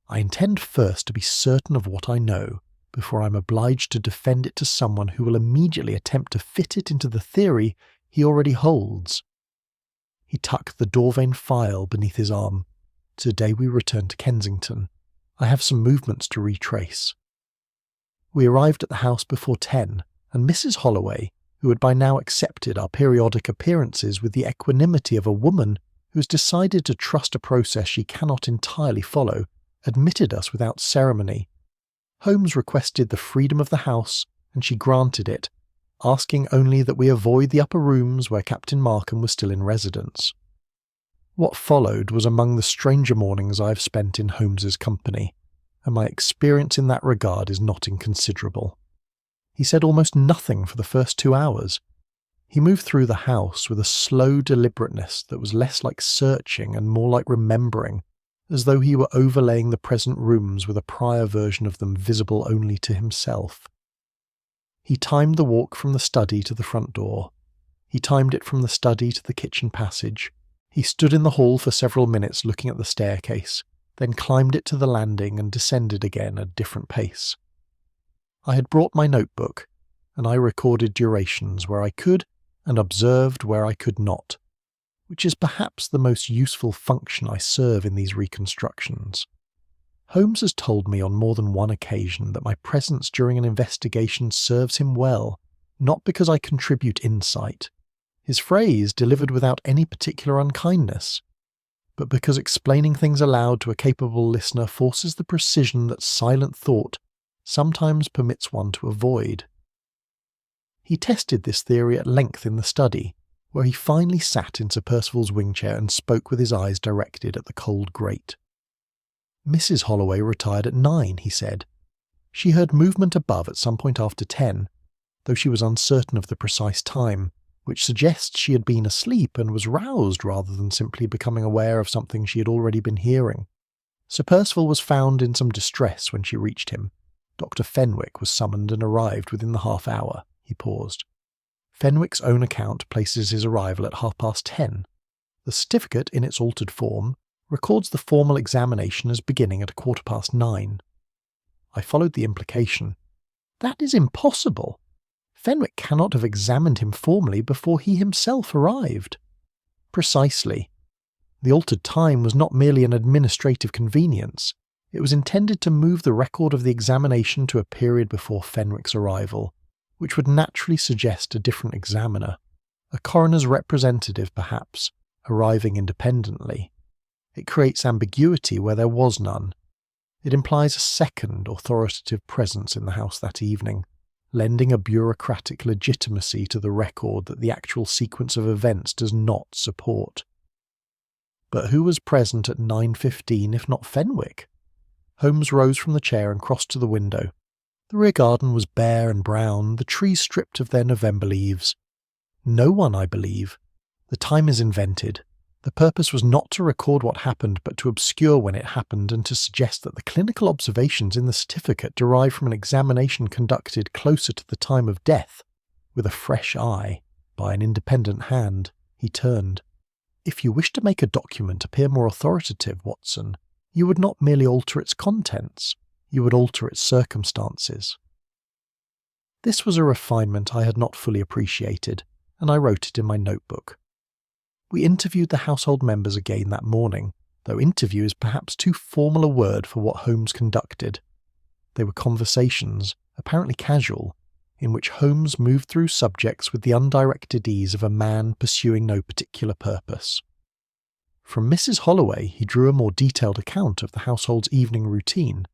"I intend first to be certain of what I know, before I'm obliged to defend it to someone who will immediately attempt to fit it into the theory he already holds." He tucked the Dorvain file beneath his arm. "Today we return to Kensington. I have some movements to retrace." We arrived at the house before 10, and Mrs. Holloway, who had by now accepted our periodic appearances with the equanimity of a woman who has decided to trust a process she cannot entirely follow, admitted us without ceremony. Holmes requested the freedom of the house, and she granted it, asking only that we avoid the upper rooms where Captain Markham was still in residence. What followed was among the stranger mornings I have spent in Holmes's company, and my experience in that regard is not inconsiderable. He said almost nothing for the first 2 hours. He moved through the house with a slow deliberateness that was less like searching and more like remembering, as though he were overlaying the present rooms with a prior version of them visible only to himself. He timed the walk from the study to the front door. He timed it from the study to the kitchen passage. He stood in the hall for several minutes looking at the staircase, then climbed it to the landing and descended again at a different pace. I had brought my notebook, and I recorded durations where I could and observed where I could not, which is perhaps the most useful function I serve in these reconstructions. Holmes has told me on more than one occasion that my presence during an investigation serves him well, not because I contribute insight, his phrase delivered without any particular unkindness, but because explaining things aloud to a capable listener forces the precision that silent thought sometimes permits one to avoid. He tested this theory at length in the study, where he finally sat in Sir Percival's wing chair and spoke with his eyes directed at the cold grate. "Mrs. Holloway retired at 9, he said. "She heard movement above at some point after 10, though she was uncertain of the precise time, which suggests she had been asleep and was roused rather than simply becoming aware of something she had already been hearing. Sir Percival was found in some distress when she reached him. Dr. Fenwick was summoned and arrived within the half-hour." He paused. "Fenwick's own account places his arrival at 10:30. The certificate, in its altered form, records the formal examination as beginning at 9:15. I followed the implication. "That is impossible. Fenwick cannot have examined him formally before he himself arrived." "Precisely. The altered time was not merely an administrative convenience. It was intended to move the record of the examination to a period before Fenwick's arrival, which would naturally suggest a different examiner, a coroner's representative perhaps, arriving independently. It creates ambiguity where there was none. It implies a second authoritative presence in the house that evening, lending a bureaucratic legitimacy to the record that the actual sequence of events does not support. But who was present at 9:15 if not Fenwick? Holmes rose from the chair and crossed to the window. The rear garden was bare and brown, the trees stripped of their November leaves. "No one, I believe. The time is invented. The purpose was not to record what happened, but to obscure when it happened and to suggest that the clinical observations in the certificate derive from an examination conducted closer to the time of death, with a fresh eye, by an independent hand." He turned. "If you wish to make a document appear more authoritative, Watson, you would not merely alter its contents, you would alter its circumstances." This was a refinement I had not fully appreciated, and I wrote it in my notebook. We interviewed the household members again that morning, though interview is perhaps too formal a word for what Holmes conducted. They were conversations, apparently casual, in which Holmes moved through subjects with the undirected ease of a man pursuing no particular purpose. From Mrs. Holloway he drew a more detailed account of the household's evening routine,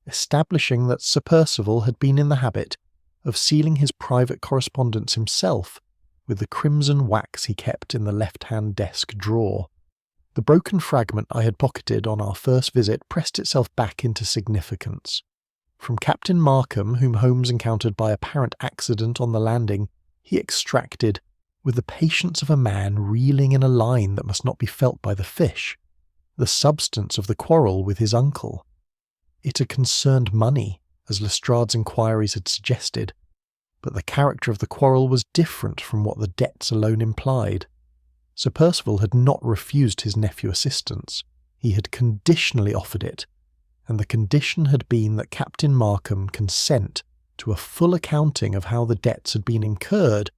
establishing that Sir Percival had been in the habit of sealing his private correspondence himself with the crimson wax he kept in the left-hand desk drawer. The broken fragment I had pocketed on our first visit pressed itself back into significance. From Captain Markham, whom Holmes encountered by apparent accident on the landing, he extracted, with the patience of a man reeling in a line that must not be felt by the fish, the substance of the quarrel with his uncle. It had concerned money, as Lestrade's inquiries had suggested, but the character of the quarrel was different from what the debts alone implied. Sir Percival had not refused his nephew assistance, he had conditionally offered it, and the condition had been that Captain Markham consent to a full accounting of how the debts had been incurred,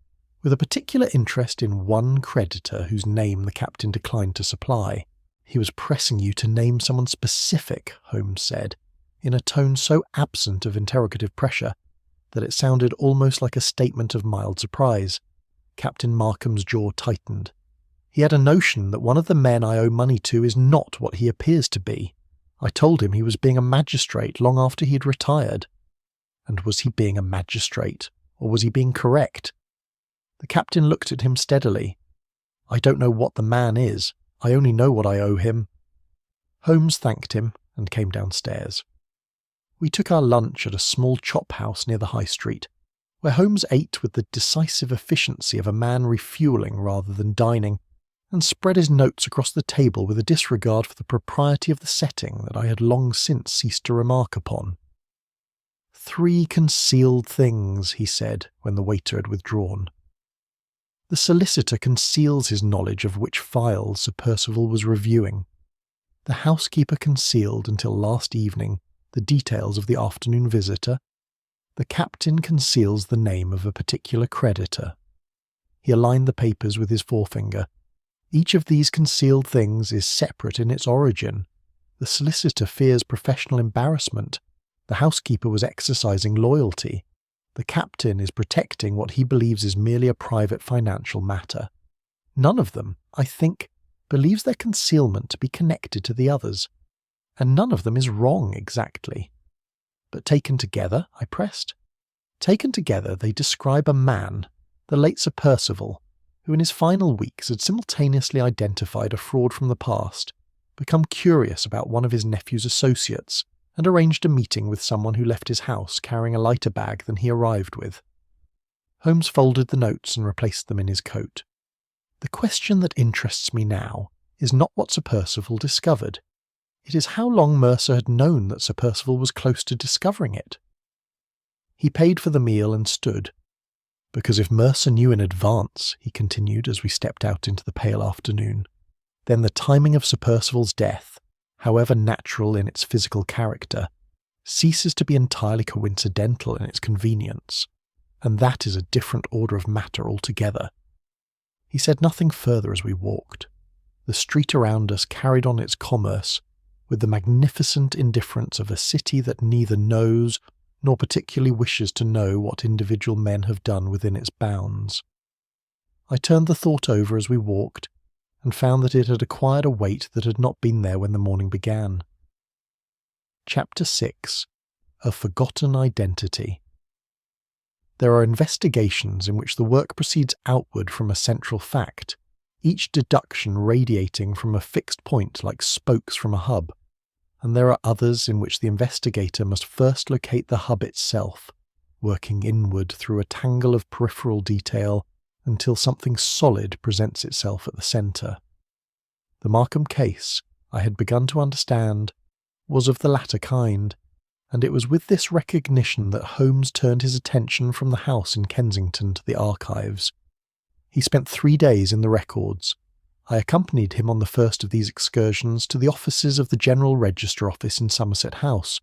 with a particular interest in one creditor whose name the captain declined to supply. "He was pressing you to name someone specific," Holmes said, in a tone so absent of interrogative pressure that it sounded almost like a statement of mild surprise. Captain Markham's jaw tightened. "He had a notion that one of the men I owe money to is not what he appears to be. I told him he was being a magistrate long after he had retired." And was he being a magistrate, or was he being correct? The captain looked at him steadily. "I don't know what the man is. I only know what I owe him." Holmes thanked him and came downstairs. We took our lunch at a small chop house near the High Street, where Holmes ate with the decisive efficiency of a man refuelling rather than dining, and spread his notes across the table with a disregard for the propriety of the setting that I had long since ceased to remark upon. "3 concealed things," he said when the waiter had withdrawn. The solicitor conceals his knowledge of which files Sir Percival was reviewing. The housekeeper concealed until last evening the details of the afternoon visitor. The captain conceals the name of a particular creditor. He aligned the papers with his forefinger. Each of these concealed things is separate in its origin. The solicitor fears professional embarrassment. The housekeeper was exercising loyalty. The captain is protecting what he believes is merely a private financial matter. None of them, I think, believes their concealment to be connected to the others. And none of them is wrong exactly. But taken together, I pressed. Taken together, they describe a man, the late Sir Percival, who in his final weeks had simultaneously identified a fraud from the past, become curious about one of his nephew's associates, and arranged a meeting with someone who left his house carrying a lighter bag than he arrived with. Holmes folded the notes and replaced them in his coat. "The question that interests me now is not what Sir Percival discovered. It is how long Mercer had known that Sir Percival was close to discovering it." He paid for the meal and stood. "Because if Mercer knew in advance," he continued as we stepped out into the pale afternoon, "then the timing of Sir Percival's death, however natural in its physical character, ceases to be entirely coincidental in its convenience, and that is a different order of matter altogether." He said nothing further as we walked. The street around us carried on its commerce with the magnificent indifference of a city that neither knows nor particularly wishes to know what individual men have done within its bounds. I turned the thought over as we walked, and found that it had acquired a weight that had not been there when the morning began. Chapter 6. A Forgotten Identity. There are investigations in which the work proceeds outward from a central fact, each deduction radiating from a fixed point like spokes from a hub, and there are others in which the investigator must first locate the hub itself, working inward through a tangle of peripheral detail until something solid presents itself at the centre. The Markham case, I had begun to understand, was of the latter kind, and it was with this recognition that Holmes turned his attention from the house in Kensington to the archives. He spent 3 days in the records. I accompanied him on the first of these excursions to the offices of the General Register Office in Somerset House,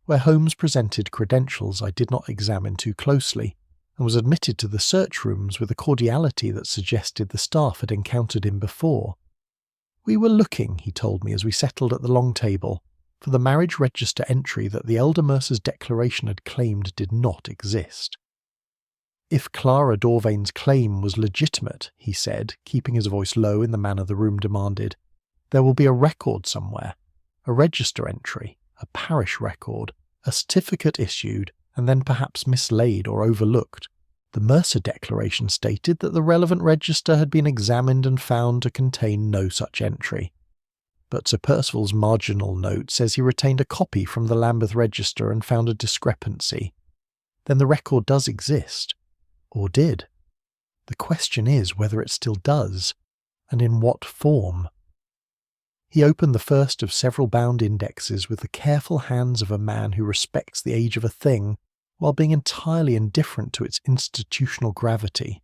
where Holmes presented credentials I did not examine too closely, and was admitted to the search rooms with a cordiality that suggested the staff had encountered him before. "We were looking," he told me as we settled at the long table, "for the marriage register entry that the elder Mercer's declaration had claimed did not exist." "If Clara Dorvain's claim was legitimate," he said, keeping his voice low in the manner the room demanded, "there will be a record somewhere, a register entry, a parish record, a certificate issued, and then perhaps mislaid or overlooked. The Mercer declaration stated that the relevant register had been examined and found to contain no such entry. But Sir Percival's marginal note says he retained a copy from the Lambeth register and found a discrepancy. Then the record does exist. Or did. The question is whether it still does, and in what form." He opened the first of several bound indexes with the careful hands of a man who respects the age of a thing, while being entirely indifferent to its institutional gravity.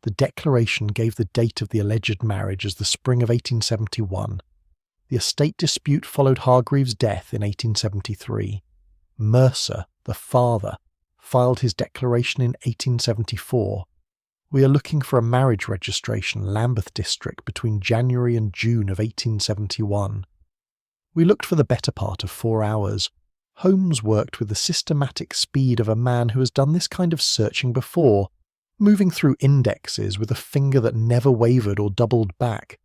The declaration gave the date of the alleged marriage as the spring of 1871. The estate dispute followed Hargreaves' death in 1873. Mercer, the father, filed his declaration in 1874. We are looking for a marriage registration, Lambeth district, between January and June of 1871. We looked for the better part of 4 hours. Holmes worked with the systematic speed of a man who has done this kind of searching before, moving through indexes with a finger that never wavered or doubled back.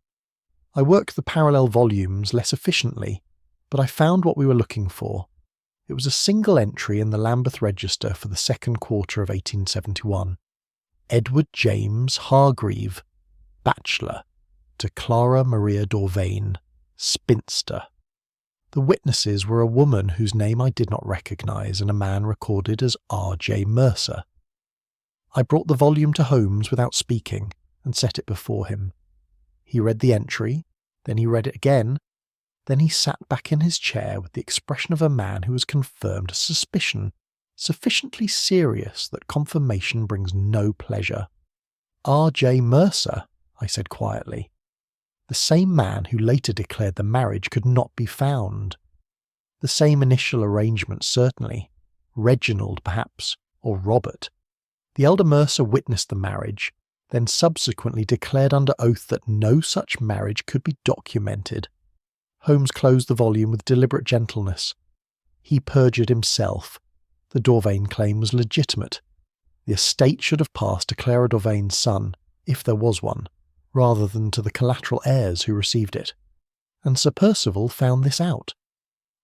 I worked the parallel volumes less efficiently, but I found what we were looking for. It was a single entry in the Lambeth Register for the second quarter of 1871. Edward James Hargreave, bachelor, to Clara Maria Dorvain, spinster. The witnesses were a woman whose name I did not recognise and a man recorded as R.J. Mercer. I brought the volume to Holmes without speaking and set it before him. He read the entry, then he read it again, then he sat back in his chair with the expression of a man who has confirmed a suspicion sufficiently serious that confirmation brings no pleasure. R.J. Mercer, I said quietly. The same man who later declared the marriage could not be found. The same initial arrangement, certainly. Reginald, perhaps, or Robert. The elder Mercer witnessed the marriage, then subsequently declared under oath that no such marriage could be documented. Holmes closed the volume with deliberate gentleness. He perjured himself. The Dorvain claim was legitimate. The estate should have passed to Clara Dorvain's son, if there was one, rather than to the collateral heirs who received it. And Sir Percival found this out.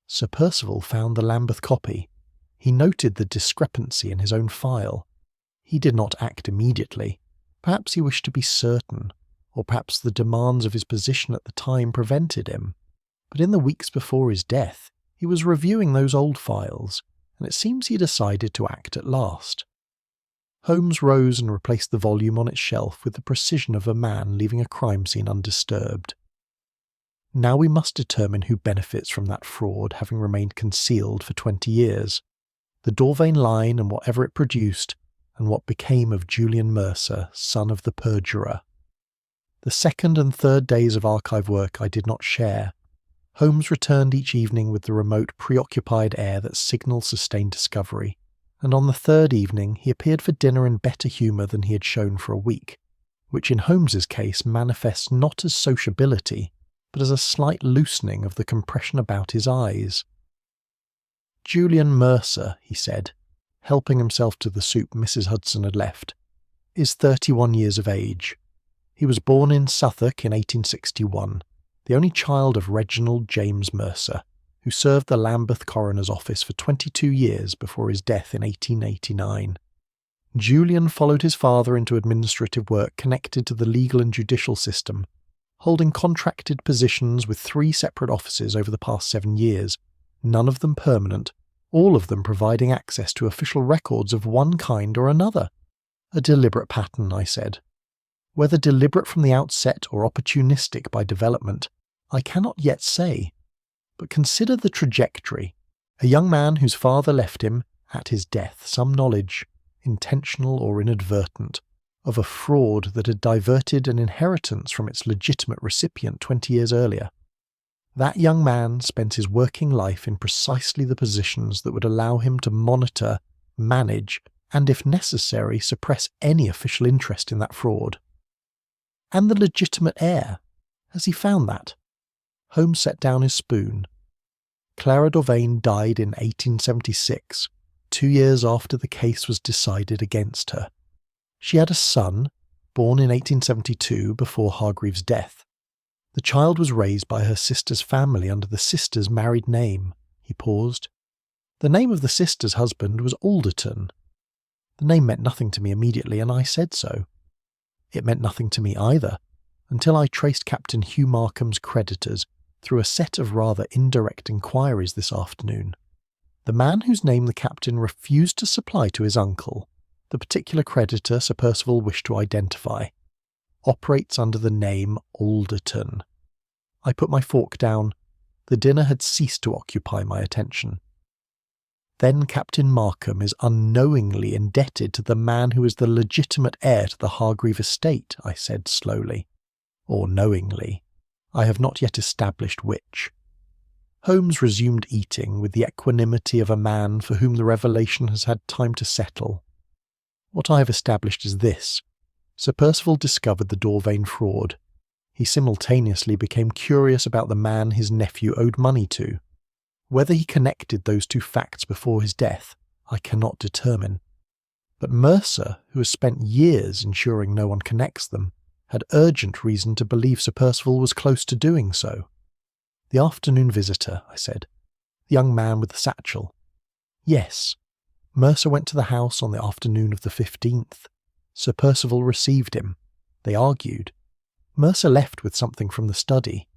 Sir Percival found the Lambeth copy. He noted the discrepancy in his own file. He did not act immediately. Perhaps he wished to be certain, or perhaps the demands of his position at the time prevented him. But in the weeks before his death, he was reviewing those old files, and it seems he decided to act at last. Holmes rose and replaced the volume on its shelf with the precision of a man leaving a crime scene undisturbed. Now we must determine who benefits from that fraud having remained concealed for 20 years. The Dorvain line and whatever it produced, and what became of Julian Mercer, son of the perjurer. The second and third days of archive work I did not share. Holmes returned each evening with the remote, preoccupied air that signals sustained discovery, and on the third evening he appeared for dinner in better humour than he had shown for a week, which in Holmes's case manifests not as sociability, but as a slight loosening of the compression about his eyes. "Julian Mercer," he said, helping himself to the soup Mrs. Hudson had left, "is 31 years of age. He was born in Suffolk in 1861, the only child of Reginald James Mercer, who served the Lambeth Coroner's office for 22 years before his death in 1889. Julian followed his father into administrative work connected to the legal and judicial system, holding contracted positions with 3 separate offices over the past 7 years, none of them permanent, all of them providing access to official records of one kind or another. A deliberate pattern, I said. Whether deliberate from the outset or opportunistic by development, I cannot yet say. But consider the trajectory. A young man whose father left him, at his death, some knowledge, intentional or inadvertent, of a fraud that had diverted an inheritance from its legitimate recipient 20 years earlier. That young man spent his working life in precisely the positions that would allow him to monitor, manage, and if necessary, suppress any official interest in that fraud. And the legitimate heir, has he found that? Holmes set down his spoon. Clara Dorvain died in 1876, 2 years after the case was decided against her. She had a son, born in 1872 before Hargreaves' death. The child was raised by her sister's family under the sister's married name. He paused. The name of the sister's husband was Alderton. The name meant nothing to me immediately, and I said so. It meant nothing to me either, until I traced Captain Hugh Markham's creditors through a set of rather indirect inquiries this afternoon. The man whose name the captain refused to supply to his uncle, the particular creditor Sir Percival wished to identify, operates under the name Alderton. I put my fork down. The dinner had ceased to occupy my attention. then Captain Markham is unknowingly indebted to the man who is the legitimate heir to the Hargreave estate, I said slowly. Or knowingly. I have not yet established which. Holmes resumed eating with the equanimity of a man for whom the revelation has had time to settle. What I have established is this. Sir Percival discovered the Dorvain fraud. He simultaneously became curious about the man his nephew owed money to. Whether he connected those two facts before his death, I cannot determine. But Mercer, who has spent years ensuring no one connects them, had urgent reason to believe Sir Percival was close to doing so. The afternoon visitor, I said. The young man with the satchel. Yes. Mercer went to the house on the afternoon of the 15th. Sir Percival received him. They argued. Mercer left with something from the study.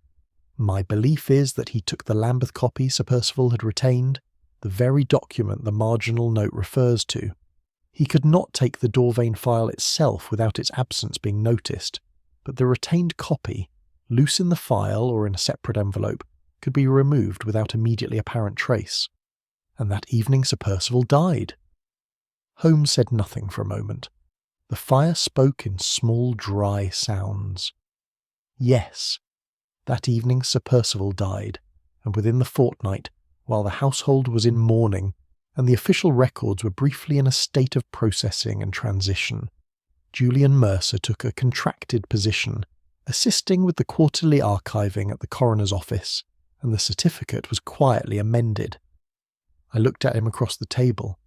My belief is that he took the Lambeth copy Sir Percival had retained, the very document the marginal note refers to. He could not take the Dorvain file itself without its absence being noticed, but the retained copy, loose in the file or in a separate envelope, could be removed without immediately apparent trace. And that evening Sir Percival died. Holmes said nothing for a moment. The fire spoke in small, dry sounds. Yes, that evening Sir Percival died, and within the fortnight, while the household was in mourning, and the official records were briefly in a state of processing and transition, Julian Mercer took a contracted position, assisting with the quarterly archiving at the coroner's office, and the certificate was quietly amended. I looked at him across the table.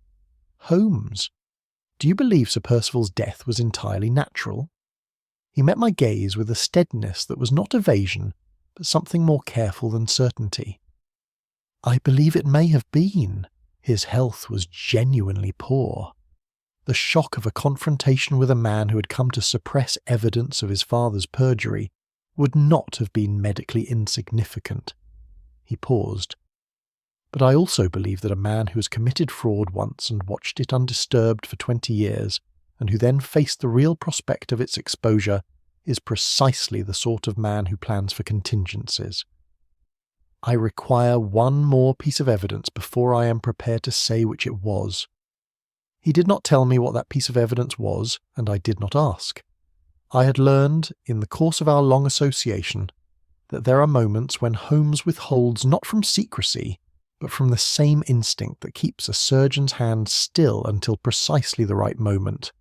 Holmes, do you believe Sir Percival's death was entirely natural? He met my gaze with a steadiness that was not evasion, but something more careful than certainty. I believe it may have been. His health was genuinely poor. The shock of a confrontation with a man who had come to suppress evidence of his father's perjury would not have been medically insignificant. He paused. But I also believe that a man who has committed fraud once and watched it undisturbed for 20 years, and who then faced the real prospect of its exposure, is precisely the sort of man who plans for contingencies. I require one more piece of evidence before I am prepared to say which it was. He did not tell me what that piece of evidence was, and I did not ask. I had learned, in the course of our long association, that there are moments when Holmes withholds not from secrecy, but from the same instinct that keeps a surgeon's hand still until precisely the right moment.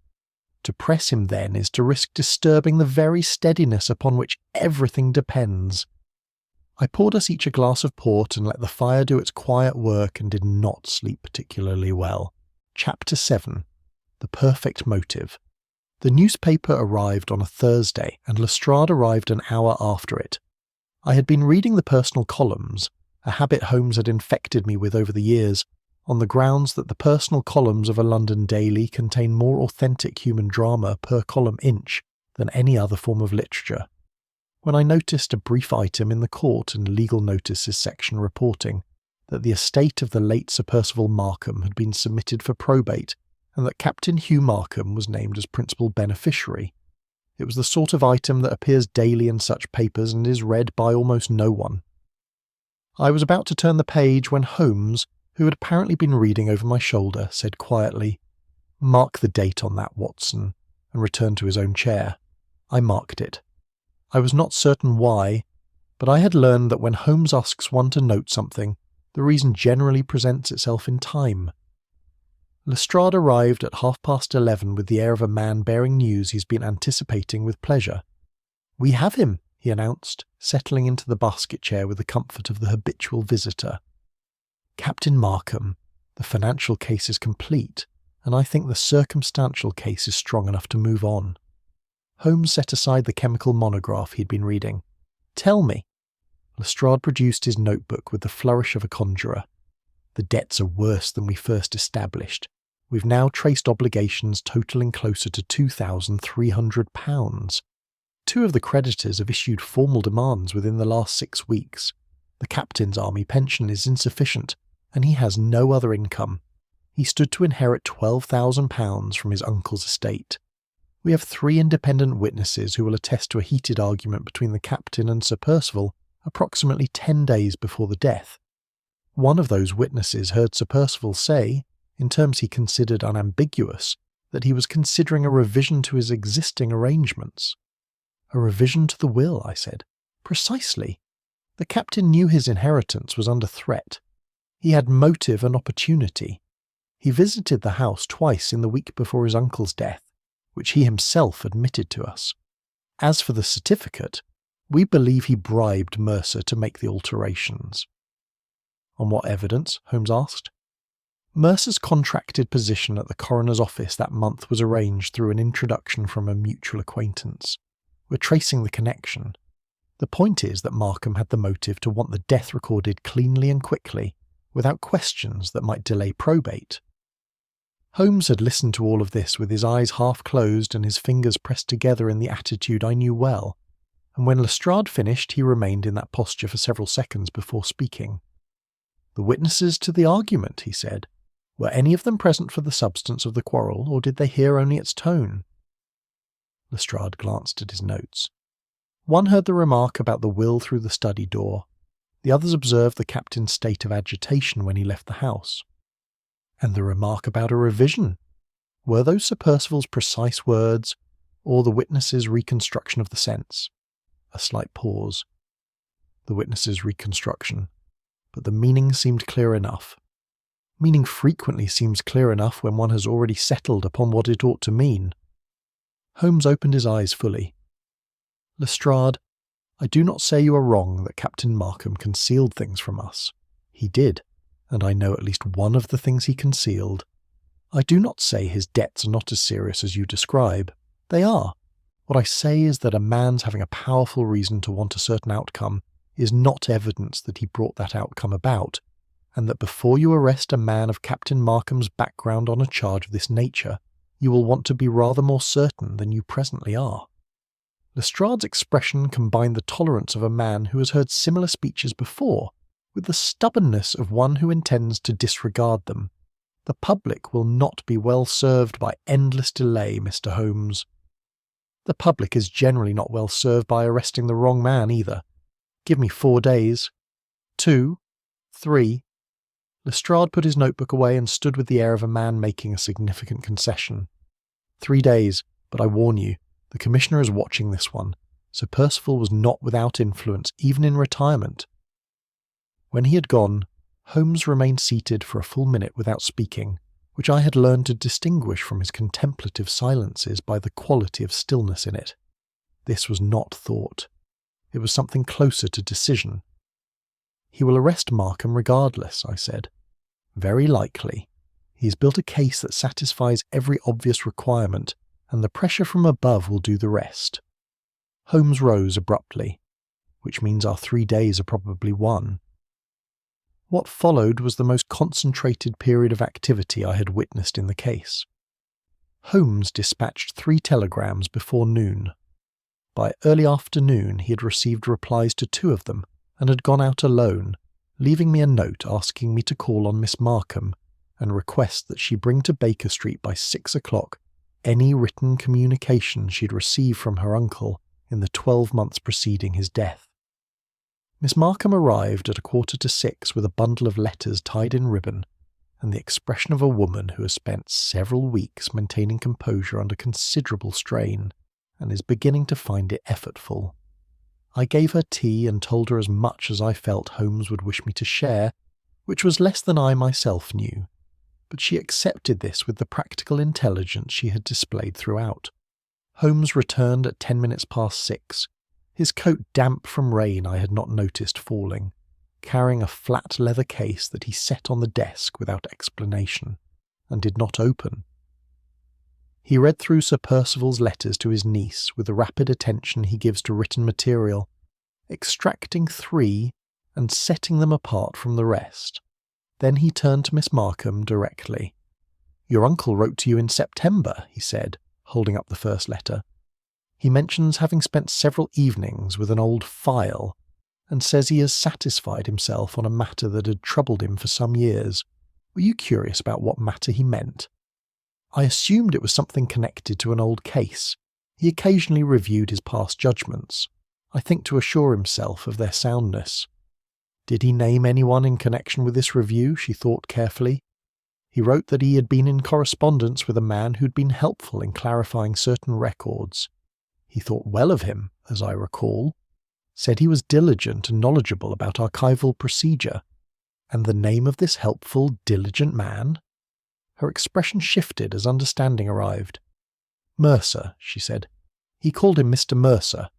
To press him then is to risk disturbing the very steadiness upon which everything depends. I poured us each a glass of port and let the fire do its quiet work and did not sleep particularly well. Chapter 7. The Perfect Motive. The newspaper arrived on a Thursday, and Lestrade arrived an hour after it. I had been reading the personal columns, a habit Holmes had infected me with over the years, on the grounds that the personal columns of a London daily contain more authentic human drama per column inch than any other form of literature. When I noticed a brief item in the court and legal notices section reporting that the estate of the late Sir Percival Markham had been submitted for probate, and that Captain Hugh Markham was named as principal beneficiary, it was the sort of item that appears daily in such papers and is read by almost no one. I was about to turn the page when Holmes, who had apparently been reading over my shoulder, said quietly, "Mark the date on that, Watson," and returned to his own chair. I marked it. I was not certain why, but I had learned that when Holmes asks one to note something, the reason generally presents itself in time. Lestrade arrived at 11:30 with the air of a man bearing news he's been anticipating with pleasure. "We have him," he announced, settling into the basket chair with the comfort of the habitual visitor. "Captain Markham, the financial case is complete, and I think the circumstantial case is strong enough to move on." Holmes set aside the chemical monograph he'd been reading. "Tell me." Lestrade produced his notebook with the flourish of a conjurer. "The debts are worse than we first established. We've now traced obligations totalling closer to £2,300. 2 of the creditors have issued formal demands within the last 6 weeks. The captain's army pension is insufficient, and he has no other income. He stood to inherit £12,000 from his uncle's estate. We have 3 independent witnesses who will attest to a heated argument between the captain and Sir Percival approximately 10 days before the death. One of those witnesses heard Sir Percival say, in terms he considered unambiguous, that he was considering a revision to his existing arrangements. A revision to the will, I said. Precisely. The captain knew his inheritance was under threat. He had motive and opportunity. He visited the house twice in the week before his uncle's death, which he himself admitted to us. As for the certificate, we believe he bribed Mercer to make the alterations. On what evidence? Holmes asked. Mercer's contracted position at the coroner's office that month was arranged through an introduction from a mutual acquaintance. We're tracing the connection. The point is that Markham had the motive to want the death recorded cleanly and quickly, without questions that might delay probate. Holmes had listened to all of this with his eyes half closed and his fingers pressed together in the attitude I knew well, and when Lestrade finished he remained in that posture for several seconds before speaking. "The witnesses to the argument," he said. "Were any of them present for the substance of the quarrel, or did they hear only its tone?" Lestrade glanced at his notes. One heard the remark about the will through the study door. The others observed the captain's state of agitation when he left the house. And the remark about a revision. Were those Sir Percival's precise words, or the witness's reconstruction of the sense? A slight pause. The witness's reconstruction. But the meaning seemed clear enough. Meaning frequently seems clear enough when one has already settled upon what it ought to mean. Holmes opened his eyes fully. "Lestrade, I do not say you are wrong that Captain Markham concealed things from us. He did, and I know at least one of the things he concealed. I do not say his debts are not as serious as you describe. They are. What I say is that a man's having a powerful reason to want a certain outcome is not evidence that he brought that outcome about, and that before you arrest a man of Captain Markham's background on a charge of this nature, you will want to be rather more certain than you presently are." Lestrade's expression combined the tolerance of a man who has heard similar speeches before, with the stubbornness of one who intends to disregard them. "The public will not be well served by endless delay, Mr. Holmes." "The public is generally not well served by arresting the wrong man either. Give me 4 days. 2, 3. Lestrade put his notebook away and stood with the air of a man making a significant concession. 3 days, but I warn you, the Commissioner is watching this one. Sir Percival was not without influence, even in retirement. When he had gone, Holmes remained seated for a full minute without speaking, which I had learned to distinguish from his contemplative silences by the quality of stillness in it. This was not thought. It was something closer to decision. "He will arrest Markham regardless," I said. "Very likely. He has built a case that satisfies every obvious requirement, and the pressure from above will do the rest." Holmes rose abruptly, "Which means our 3 days are probably won." What followed was the most concentrated period of activity I had witnessed in the case. Holmes dispatched 3 telegrams before noon. By early afternoon he had received replies to 2 of them, and had gone out alone, leaving me a note asking me to call on Miss Markham and request that she bring to Baker Street by 6 o'clock any written communication she had received from her uncle in the 12 months preceding his death. Miss Markham arrived at 5:45 with a bundle of letters tied in ribbon, and the expression of a woman who has spent several weeks maintaining composure under considerable strain, and is beginning to find it effortful. I gave her tea and told her as much as I felt Holmes would wish me to share, which was less than I myself knew, but she accepted this with the practical intelligence she had displayed throughout. Holmes returned at 6:10, his coat damp from rain I had not noticed falling, carrying a flat leather case that he set on the desk without explanation, and did not open. He read through Sir Percival's letters to his niece with the rapid attention he gives to written material, extracting 3 and setting them apart from the rest. Then he turned to Miss Markham directly. "Your uncle wrote to you in September," he said, holding up the first letter. "He mentions having spent several evenings with an old file, and says he has satisfied himself on a matter that had troubled him for some years. Were you curious about what matter he meant?" I assumed it was something connected to an old case. He occasionally reviewed his past judgments, I think to assure himself of their soundness. Did he name anyone in connection with this review? She thought carefully. He wrote that he had been in correspondence with a man who'd been helpful in clarifying certain records. He thought well of him, as I recall. Said he was diligent and knowledgeable about archival procedure. And the name of this helpful, diligent man? Her expression shifted as understanding arrived. Mercer, she said. He called him Mr. Mercer.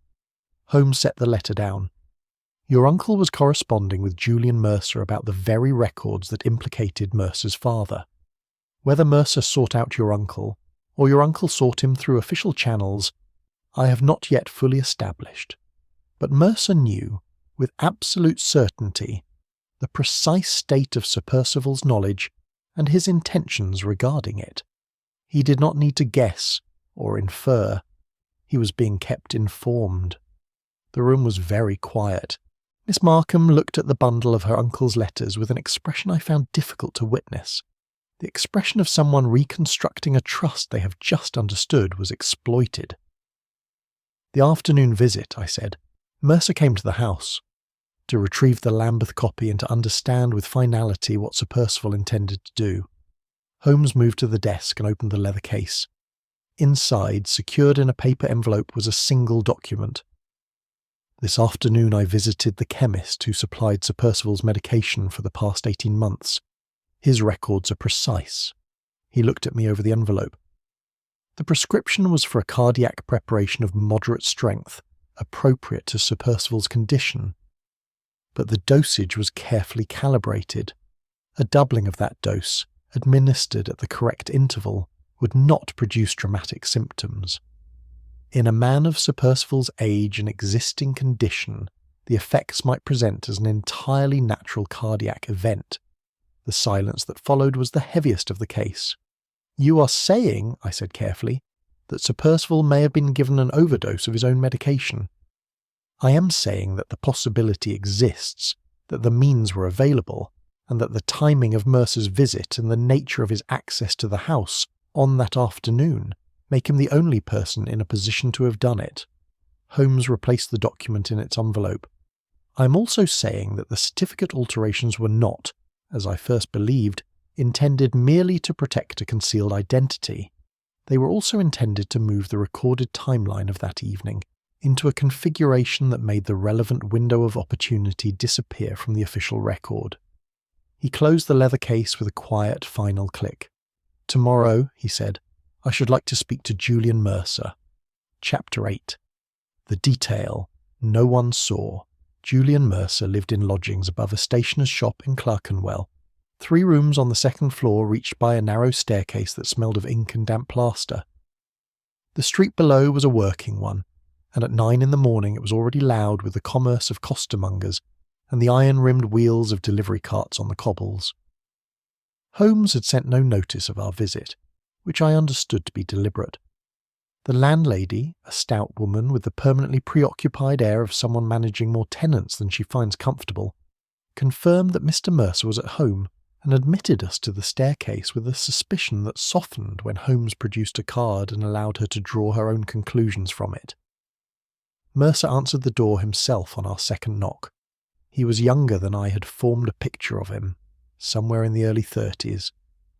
Holmes set the letter down. Your uncle was corresponding with Julian Mercer about the very records that implicated Mercer's father. Whether Mercer sought out your uncle, or your uncle sought him through official channels, I have not yet fully established. But Mercer knew, with absolute certainty, the precise state of Sir Percival's knowledge and his intentions regarding it. He did not need to guess or infer. He was being kept informed. The room was very quiet. Miss Markham looked at the bundle of her uncle's letters with an expression I found difficult to witness. The expression of someone reconstructing a trust they have just understood was exploited. The afternoon visit, I said. Mercer came to the house to retrieve the Lambeth copy and to understand with finality what Sir Percival intended to do. Holmes moved to the desk and opened the leather case. Inside, secured in a paper envelope, was a single document. This afternoon I visited the chemist who supplied Sir Percival's medication for the past 18 months. His records are precise. He looked at me over the envelope. The prescription was for a cardiac preparation of moderate strength, appropriate to Sir Percival's condition. But the dosage was carefully calibrated. A doubling of that dose, administered at the correct interval, would not produce dramatic symptoms. In a man of Sir Percival's age and existing condition, the effects might present as an entirely natural cardiac event. The silence that followed was the heaviest of the case. You are saying, I said carefully, that Sir Percival may have been given an overdose of his own medication. I am saying that the possibility exists, that the means were available, and that the timing of Mercer's visit and the nature of his access to the house on that afternoon make him the only person in a position to have done it. Holmes replaced the document in its envelope. I am also saying that the certificate alterations were not, as I first believed, intended merely to protect a concealed identity. They were also intended to move the recorded timeline of that evening into a configuration that made the relevant window of opportunity disappear from the official record. He closed the leather case with a quiet final click. Tomorrow, he said, I should like to speak to Julian Mercer. Chapter 8. The detail no one saw. Julian Mercer lived in lodgings above a stationer's shop in Clerkenwell. 3 rooms on the second floor reached by a narrow staircase that smelled of ink and damp plaster. The street below was a working one, and at 9 in the morning it was already loud with the commerce of costermongers and the iron-rimmed wheels of delivery carts on the cobbles. Holmes had sent no notice of our visit, which I understood to be deliberate. The landlady, a stout woman with the permanently preoccupied air of someone managing more tenants than she finds comfortable, confirmed that Mr. Mercer was at home and admitted us to the staircase with a suspicion that softened when Holmes produced a card and allowed her to draw her own conclusions from it. Mercer answered the door himself on our second knock. He was younger than I had formed a picture of him, somewhere in the early 30s,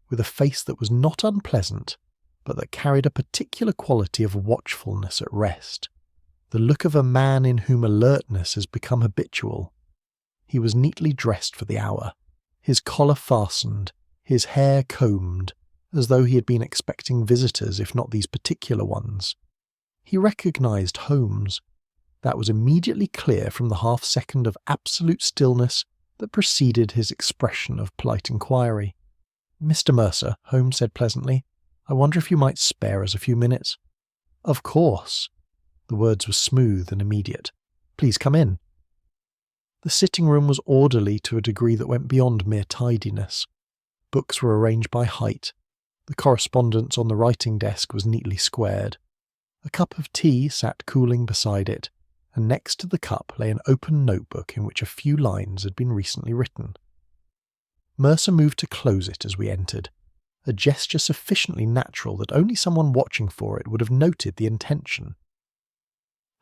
with a face that was not unpleasant, but that carried a particular quality of watchfulness at rest, the look of a man in whom alertness has become habitual. He was neatly dressed for the hour, his collar fastened, his hair combed, as though he had been expecting visitors, if not these particular ones. He recognised Holmes. That was immediately clear from the half-second of absolute stillness that preceded his expression of polite inquiry. "Mr. Mercer," Holmes said pleasantly, "I wonder if you might spare us a few minutes?" "Of course." The words were smooth and immediate. "Please come in." The sitting room was orderly to a degree that went beyond mere tidiness. Books were arranged by height. The correspondence on the writing desk was neatly squared. A cup of tea sat cooling beside it, and next to the cup lay an open notebook in which a few lines had been recently written. Mercer moved to close it as we entered, a gesture sufficiently natural that only someone watching for it would have noted the intention.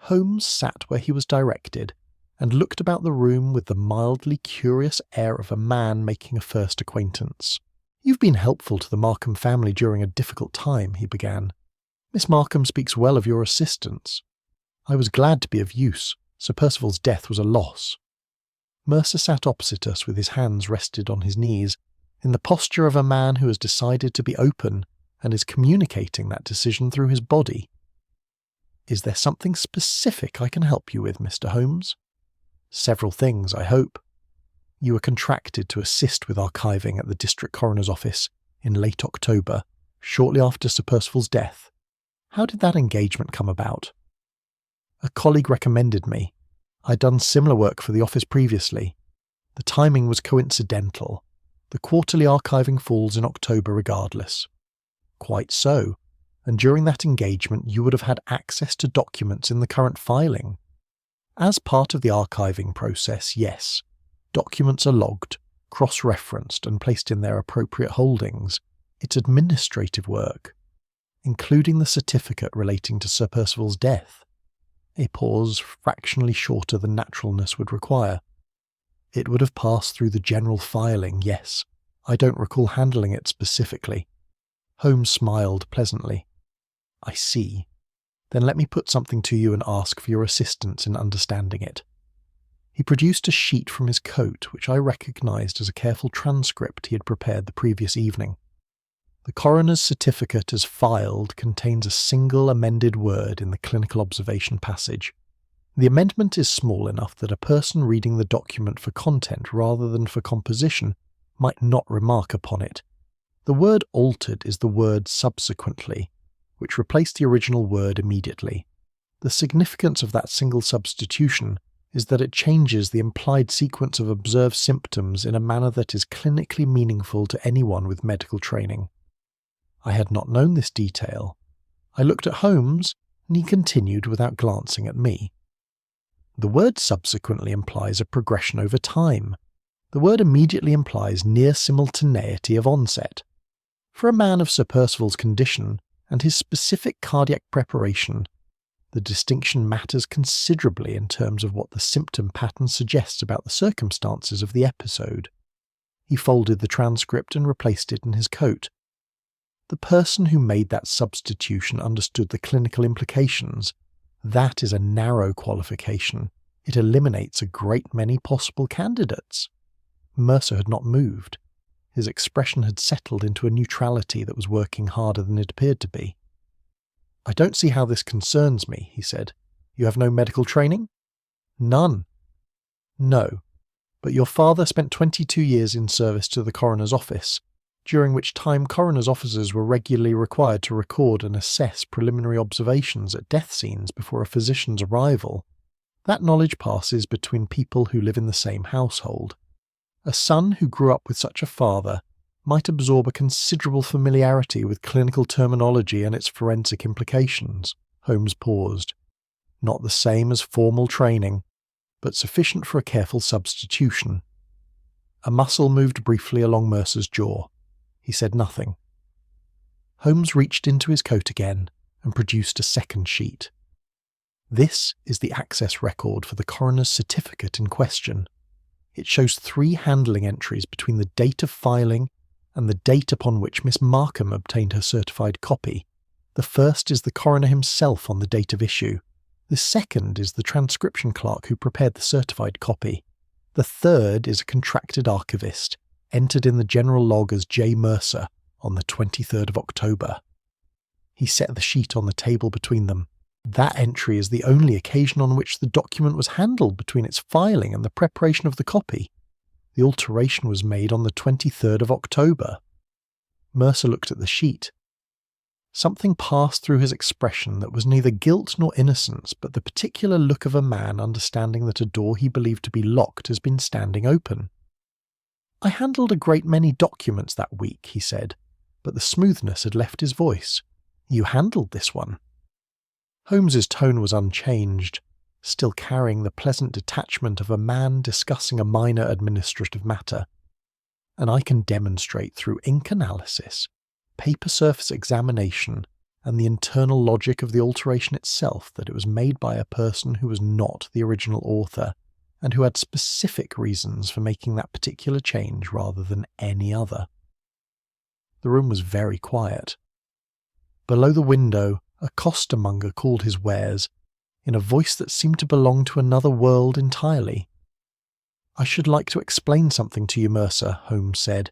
Holmes sat where he was directed, and looked about the room with the mildly curious air of a man making a first acquaintance. "You've been helpful to the Markham family during a difficult time," he began. "Miss Markham speaks well of your assistance. I was glad to be of use. Sir Percival's death was a loss." Mercer sat opposite us with his hands rested on his knees, in the posture of a man who has decided to be open and is communicating that decision through his body. "Is there something specific I can help you with, Mr. Holmes?" "Several things, I hope. You were contracted to assist with archiving at the District Coroner's office in late October, shortly after Sir Percival's death. How did that engagement come about?" "A colleague recommended me. I'd done similar work for the office previously. The timing was coincidental. The quarterly archiving falls in October regardless." "Quite so. And during that engagement you would have had access to documents in the current filing?" "As part of the archiving process, yes. Documents are logged, cross-referenced and placed in their appropriate holdings. It's administrative work, including the certificate relating to Sir Percival's death." A pause fractionally shorter than naturalness would require. "It would have passed through the general filing, yes. I don't recall handling it specifically." Holmes smiled pleasantly. "I see. Then let me put something to you and ask for your assistance in understanding it." He produced a sheet from his coat, which I recognised as a careful transcript he had prepared the previous evening. The coroner's certificate as filed contains a single amended word in the clinical observation passage. The amendment is small enough that a person reading the document for content rather than for composition might not remark upon it. The word altered is the word subsequently, which replaced the original word immediately. The significance of that single substitution is that it changes the implied sequence of observed symptoms in a manner that is clinically meaningful to anyone with medical training. I had not known this detail. I looked at Holmes, and he continued without glancing at me. "The word subsequently implies a progression over time. The word immediately implies near simultaneity of onset. For a man of Sir Percival's condition, and his specific cardiac preparation, the distinction matters considerably in terms of what the symptom pattern suggests about the circumstances of the episode." He folded the transcript and replaced it in his coat. "The person who made that substitution understood the clinical implications. That is a narrow qualification. It eliminates a great many possible candidates." Mercer had not moved. His expression had settled into a neutrality that was working harder than it appeared to be. "I don't see how this concerns me," he said. "You have no medical training?" "None." "No. But your father spent 22 years in service to the coroner's office, during which time coroner's officers were regularly required to record and assess preliminary observations at death scenes before a physician's arrival. That knowledge passes between people who live in the same household. A son who grew up with such a father might absorb a considerable familiarity with clinical terminology and its forensic implications." Holmes paused. "Not the same as formal training, but sufficient for a careful substitution." A muscle moved briefly along Mercer's jaw. He said nothing. Holmes reached into his coat again and produced a second sheet. "This is the access record for the coroner's certificate in question. It shows 3 handling entries between the date of filing and the date upon which Miss Markham obtained her certified copy. The first is the coroner himself on the date of issue. The second is the transcription clerk who prepared the certified copy. The third is a contracted archivist, entered in the general log as J. Mercer on the 23rd of October. He set the sheet on the table between them. That entry is the only occasion on which the document was handled between its filing and the preparation of the copy. The alteration was made on the 23rd of October. Mercer looked at the sheet. Something passed through his expression that was neither guilt nor innocence, but the particular look of a man understanding that a door he believed to be locked has been standing open. "I handled a great many documents that week," he said, but the smoothness had left his voice. "You handled this one." Holmes's tone was unchanged, still carrying the pleasant detachment of a man discussing a minor administrative matter. "And I can demonstrate through ink analysis, paper surface examination, and the internal logic of the alteration itself that it was made by a person who was not the original author. and who had specific reasons for making that particular change rather than any other. The room was very quiet. Below the window, a costermonger called his wares, in a voice that seemed to belong to another world entirely. "I should like to explain something to you, Mercer," Holmes said,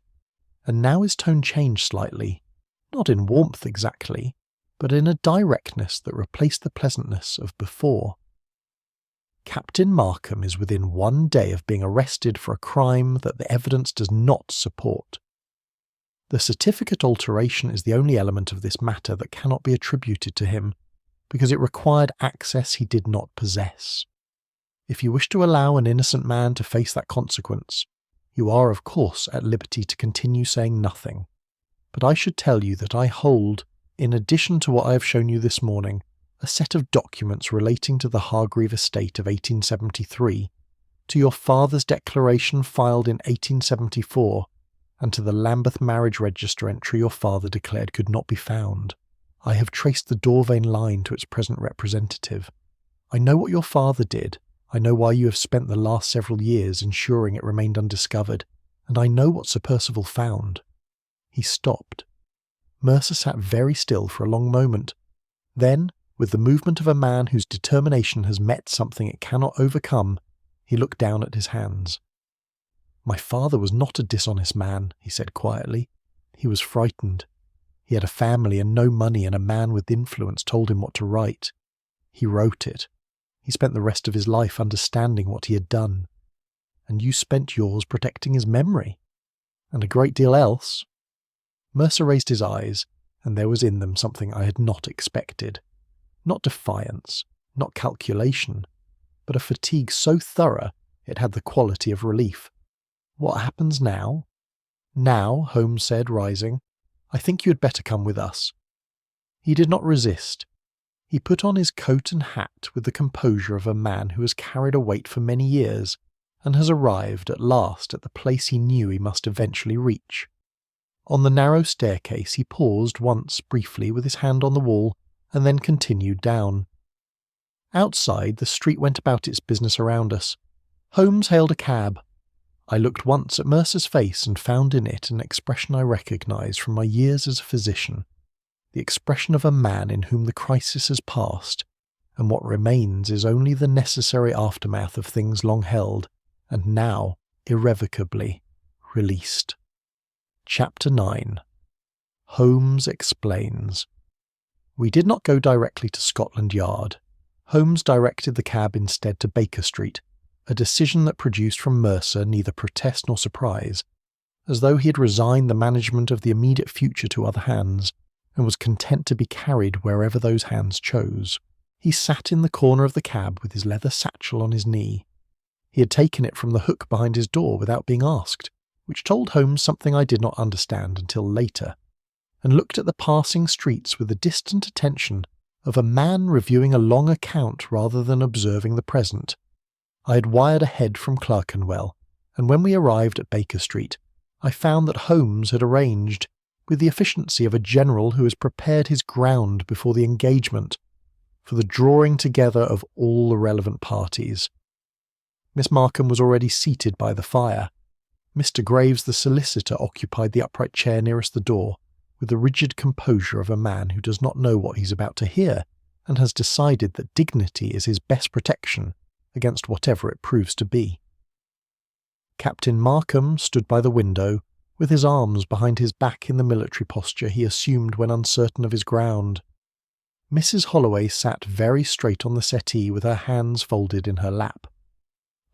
and now his tone changed slightly, not in warmth exactly, but in a directness that replaced the pleasantness of before. "Captain Markham is within 1 day of being arrested for a crime that the evidence does not support. The certificate alteration is the only element of this matter that cannot be attributed to him, because it required access he did not possess. If you wish to allow an innocent man to face that consequence, you are of course at liberty to continue saying nothing. But I should tell you that I hold, in addition to what I have shown you this morning, a set of documents relating to the Hargreave estate of 1873, to your father's declaration filed in 1874, and to the Lambeth marriage register entry your father declared could not be found. I have traced the Dorvain line to its present representative. I know what your father did. I know why you have spent the last several years ensuring it remained undiscovered, and I know what Sir Percival found." He stopped. Mercer sat very still for a long moment. Then, with the movement of a man whose determination has met something it cannot overcome, he looked down at his hands. "My father was not a dishonest man," he said quietly. "He was frightened. He had a family and no money, and a man with influence told him what to write. He wrote it. He spent the rest of his life understanding what he had done. And you spent yours protecting his memory. And a great deal else." Mercer raised his eyes, and there was in them something I had not expected. Not defiance, not calculation, but a fatigue so thorough it had the quality of relief. "What happens now?" "Now," Holmes said, rising, "I think you had better come with us." He did not resist. He put on his coat and hat with the composure of a man who has carried a weight for many years and has arrived at last at the place he knew he must eventually reach. On the narrow staircase he paused once briefly with his hand on the wall and then continued down. Outside, the street went about its business around us. Holmes hailed a cab. I looked once at Mercer's face and found in it an expression I recognised from my years as a physician, the expression of a man in whom the crisis has passed, and what remains is only the necessary aftermath of things long held, and now irrevocably released. Chapter 9. Holmes Explains. We did not go directly to Scotland Yard. Holmes directed the cab instead to Baker Street, a decision that produced from Mercer neither protest nor surprise, as though he had resigned the management of the immediate future to other hands, and was content to be carried wherever those hands chose. He sat in the corner of the cab with his leather satchel on his knee. He had taken it from the hook behind his door without being asked, which told Holmes something I did not understand until later, and looked at the passing streets with the distant attention of a man reviewing a long account rather than observing the present. I had wired ahead from Clerkenwell, and when we arrived at Baker Street, I found that Holmes had arranged, with the efficiency of a general who has prepared his ground before the engagement, for the drawing together of all the relevant parties. Miss Markham was already seated by the fire. Mr. Graves, the solicitor, occupied the upright chair nearest the door, with the rigid composure of a man who does not know what he is about to hear, and has decided that dignity is his best protection against whatever it proves to be. Captain Markham stood by the window, with his arms behind his back in the military posture he assumed when uncertain of his ground. Mrs. Holloway sat very straight on the settee with her hands folded in her lap.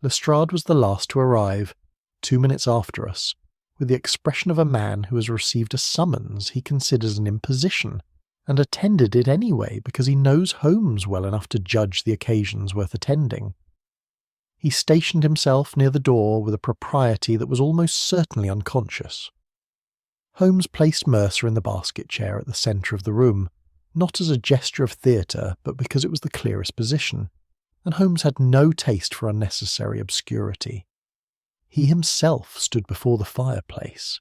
Lestrade was the last to arrive, 2 minutes after us, with the expression of a man who has received a summons he considers an imposition, and attended it anyway because he knows Holmes well enough to judge the occasions worth attending. He stationed himself near the door with a propriety that was almost certainly unconscious. Holmes placed Mercer in the basket chair at the centre of the room, not as a gesture of theatre, but because it was the clearest position, and Holmes had no taste for unnecessary obscurity. He himself stood before the fireplace.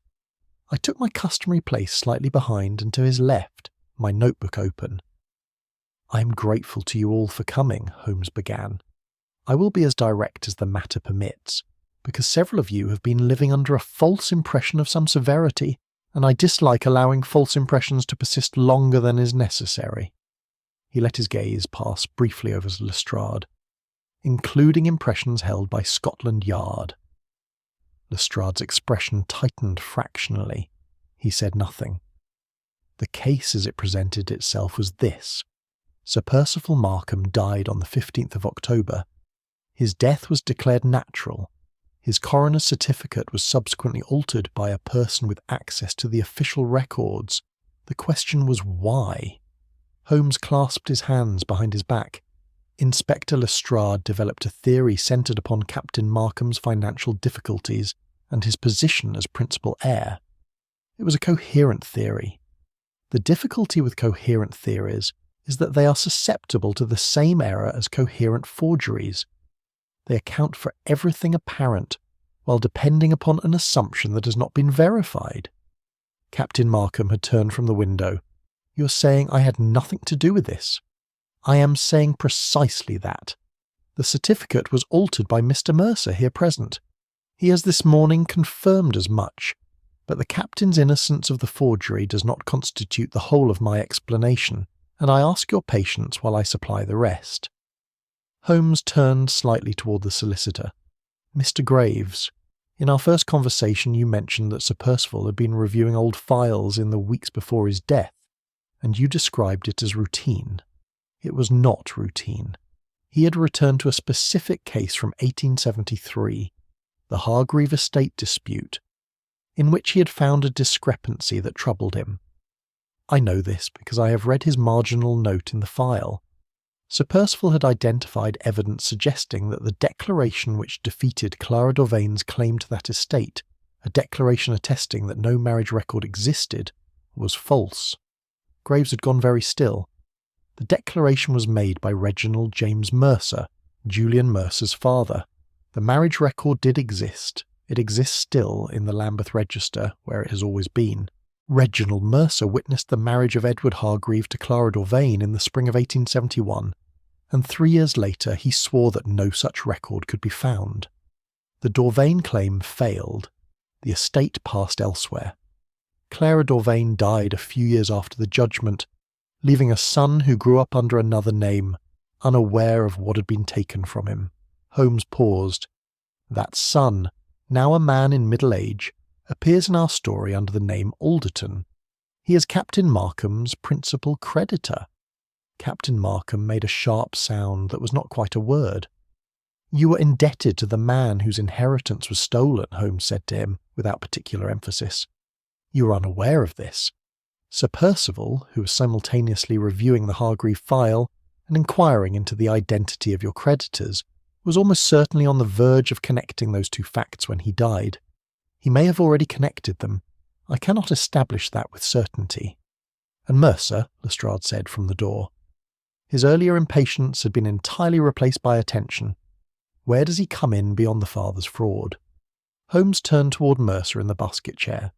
I took my customary place slightly behind and to his left, my notebook open. "I am grateful to you all for coming," Holmes began. I will be as direct as the matter permits, because several of you have been living under a false impression of some severity, and I dislike allowing false impressions to persist longer than is necessary." He let his gaze pass briefly over Lestrade. "Including impressions held by Scotland Yard." Lestrade's expression tightened fractionally. He said nothing. The case as it presented itself was this. Sir Percival Markham died on the 15th of October. His death was declared natural. His coroner's certificate was subsequently altered by a person with access to the official records. The question was why? Holmes clasped his hands behind his back. Inspector Lestrade developed a theory centred upon Captain Markham's financial difficulties and his position as principal heir. It was a coherent theory. The difficulty with coherent theories is that they are susceptible to the same error as coherent forgeries. They account for everything apparent while depending upon an assumption that has not been verified. Captain Markham had turned from the window. "You're saying I had nothing to do with this?" "I am saying precisely that. The certificate was altered by Mr. Mercer here present. He has this morning confirmed as much, but the captain's innocence of the forgery does not constitute the whole of my explanation, and I ask your patience while I supply the rest." Holmes turned slightly toward the solicitor. "Mr. Graves, in our first conversation you mentioned that Sir Percival had been reviewing old files in the weeks before his death, and you described it as routine. It was not routine. He had returned to a specific case from 1873, the Hargreave estate dispute, in which he had found a discrepancy that troubled him. I know this because I have read his marginal note in the file. Sir Percival had identified evidence suggesting that the declaration which defeated Clara Dauvain's claim to that estate, a declaration attesting that no marriage record existed, was false. Graves had gone very still. The declaration was made by Reginald James Mercer, Julian Mercer's father. The marriage record did exist. It exists still in the Lambeth Register, where it has always been. Reginald Mercer witnessed the marriage of Edward Hargreave to Clara Dauvain in the spring of 1871, and 3 years later he swore that no such record could be found. The Dauvain claim failed. The estate passed elsewhere. Clara Dauvain died a few years after the judgment, leaving a son who grew up under another name, unaware of what had been taken from him. Holmes paused. That son, now a man in middle age, appears in our story under the name Alderton. He is Captain Markham's principal creditor. Captain Markham made a sharp sound that was not quite a word. "You were indebted to the man whose inheritance was stolen," Holmes said to him, without particular emphasis. "You were unaware of this. Sir Percival, who was simultaneously reviewing the Hargreave file and inquiring into the identity of your creditors, was almost certainly on the verge of connecting those two facts when he died. He may have already connected them. I cannot establish that with certainty." "And Mercer," Lestrade said from the door. His earlier impatience had been entirely replaced by attention. Where does he come in beyond the father's fraud? Holmes turned toward Mercer in the basket chair.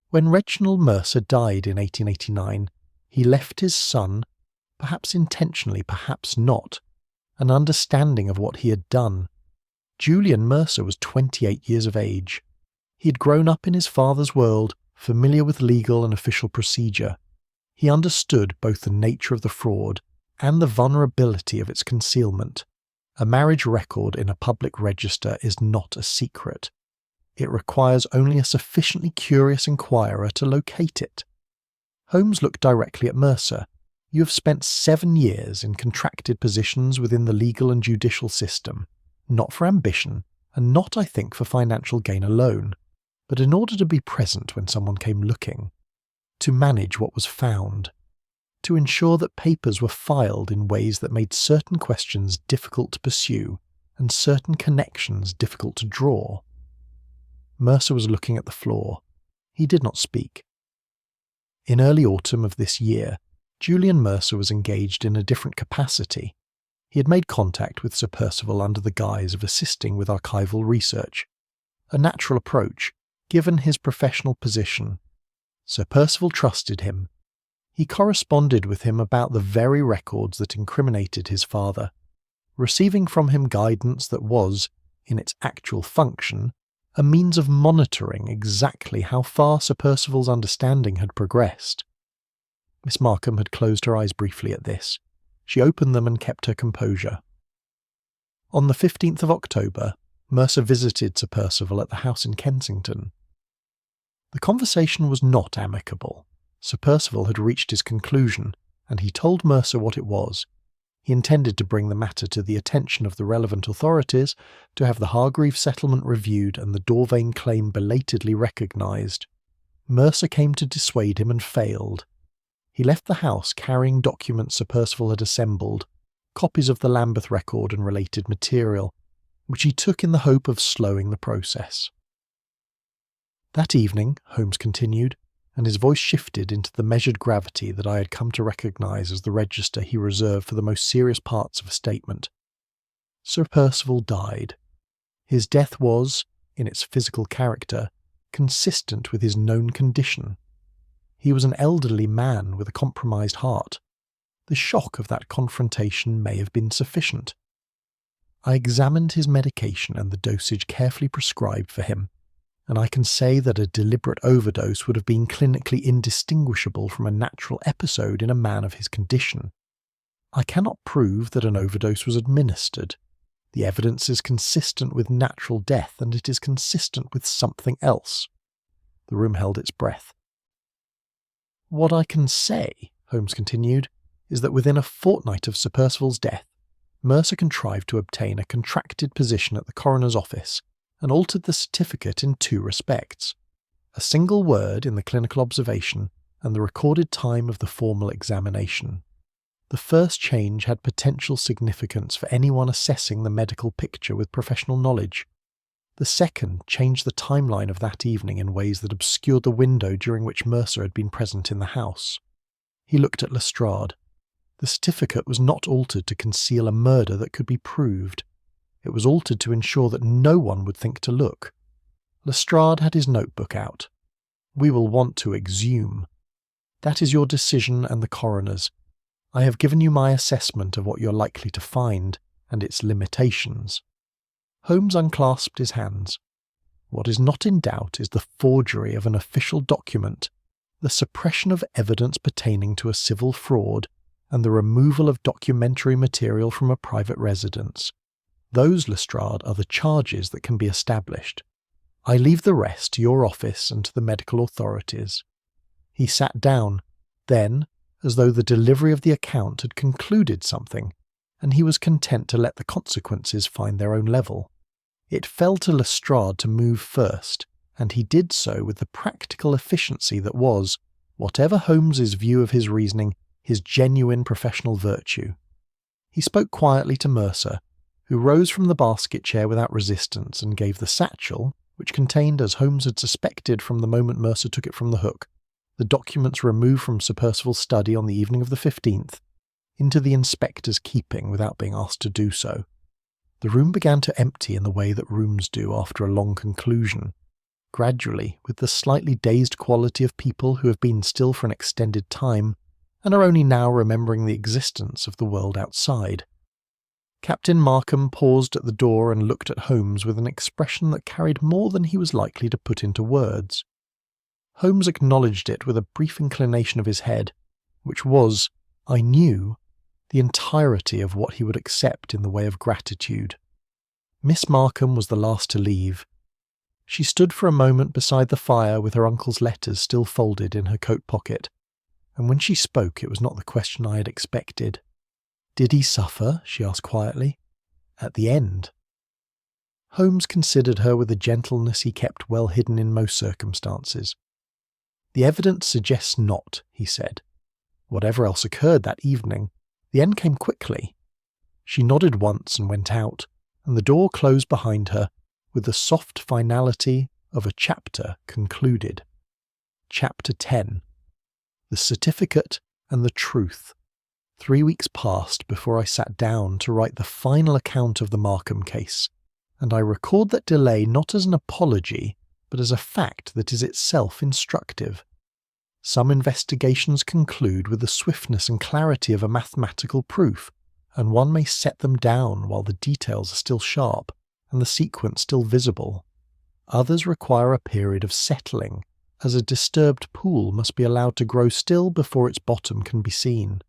When Reginald Mercer died in 1889, he left his son, perhaps intentionally, perhaps not, an understanding of what he had done. Julian Mercer was 28 years of age. He had grown up in his father's world, familiar with legal and official procedure. He understood both the nature of the fraud and the vulnerability of its concealment. A marriage record in a public register is not a secret. It requires only a sufficiently curious inquirer to locate it. Holmes looked directly at Mercer. "You have spent 7 years in contracted positions within the legal and judicial system, not for ambition, and not, I think, for financial gain alone, but in order to be present when someone came looking, to manage what was found, to ensure that papers were filed in ways that made certain questions difficult to pursue and certain connections difficult to draw." Mercer was looking at the floor. He did not speak. In early autumn of this year, Julian Mercer was engaged in a different capacity. He had made contact with Sir Percival under the guise of assisting with archival research. A natural approach, given his professional position. Sir Percival trusted him. He corresponded with him about the very records that incriminated his father. receiving from him guidance that was, in its actual function, a means of monitoring exactly how far Sir Percival's understanding had progressed. Miss Markham had closed her eyes briefly at this. She opened them and kept her composure. On the 15th of October, Mercer visited Sir Percival at the house in Kensington. The conversation was not amicable. Sir Percival had reached his conclusion, and he told Mercer what it was. He intended to bring the matter to the attention of the relevant authorities, to have the Hargreaves settlement reviewed and the Dorvain claim belatedly recognised. Mercer came to dissuade him and failed. He left the house carrying documents Sir Percival had assembled, copies of the Lambeth record and related material, which he took in the hope of slowing the process. That evening, Holmes continued, and his voice shifted into the measured gravity that I had come to recognise as the register he reserved for the most serious parts of a statement. Sir Percival died. His death was, in its physical character, consistent with his known condition. He was an elderly man with a compromised heart. The shock of that confrontation may have been sufficient. I examined his medication and the dosage carefully prescribed for him, and I can say that a deliberate overdose would have been clinically indistinguishable from a natural episode in a man of his condition. I cannot prove that an overdose was administered. The evidence is consistent with natural death, and it is consistent with something else. The room held its breath. What I can say, Holmes continued, is that within a fortnight of Sir Percival's death, Mercer contrived to obtain a contracted position at the coroner's office and altered the certificate in two respects: a single word in the clinical observation and the recorded time of the formal examination. The first change had potential significance for anyone assessing the medical picture with professional knowledge. The second changed the timeline of that evening in ways that obscured the window during which Mercer had been present in the house. He looked at Lestrade. The certificate was not altered to conceal a murder that could be proved. It was altered to ensure that no one would think to look. Lestrade had his notebook out. "We will want to exhume. That is your decision and the coroner's. I have given you my assessment of what you're likely to find, and its limitations." Holmes unclasped his hands. What is not in doubt is the forgery of an official document, the suppression of evidence pertaining to a civil fraud, and the removal of documentary material from a private residence. Those, Lestrade, are the charges that can be established. I leave the rest to your office and to the medical authorities. He sat down, then, as though the delivery of the account had concluded something, and he was content to let the consequences find their own level. It fell to Lestrade to move first, and he did so with the practical efficiency that was, whatever Holmes's view of his reasoning, his genuine professional virtue. He spoke quietly to Mercer, who rose from the basket chair without resistance and gave the satchel, which contained, as Holmes had suspected from the moment Mercer took it from the hook, the documents removed from Sir Percival's study on the evening of the 15th, into the inspector's keeping without being asked to do so. The room began to empty in the way that rooms do after a long conclusion, gradually, with the slightly dazed quality of people who have been still for an extended time and are only now remembering the existence of the world outside. Captain Markham paused at the door and looked at Holmes with an expression that carried more than he was likely to put into words. Holmes acknowledged it with a brief inclination of his head, which was, I knew, the entirety of what he would accept in the way of gratitude. Miss Markham was the last to leave. She stood for a moment beside the fire with her uncle's letters still folded in her coat pocket, and when she spoke it was not the question I had expected. "Did he suffer?" she asked quietly. "At the end?" Holmes considered her with a gentleness he kept well hidden in most circumstances. "The evidence suggests not," he said. "Whatever else occurred that evening, the end came quickly." She nodded once and went out, and the door closed behind her with the soft finality of a chapter concluded. Chapter 10. The Certificate and the Truth. 3 weeks passed before I sat down to write the final account of the Markham case, and I record that delay not as an apology, but as a fact that is itself instructive. Some investigations conclude with the swiftness and clarity of a mathematical proof, and one may set them down while the details are still sharp and the sequence still visible. Others require a period of settling, as a disturbed pool must be allowed to grow still before its bottom can be seen.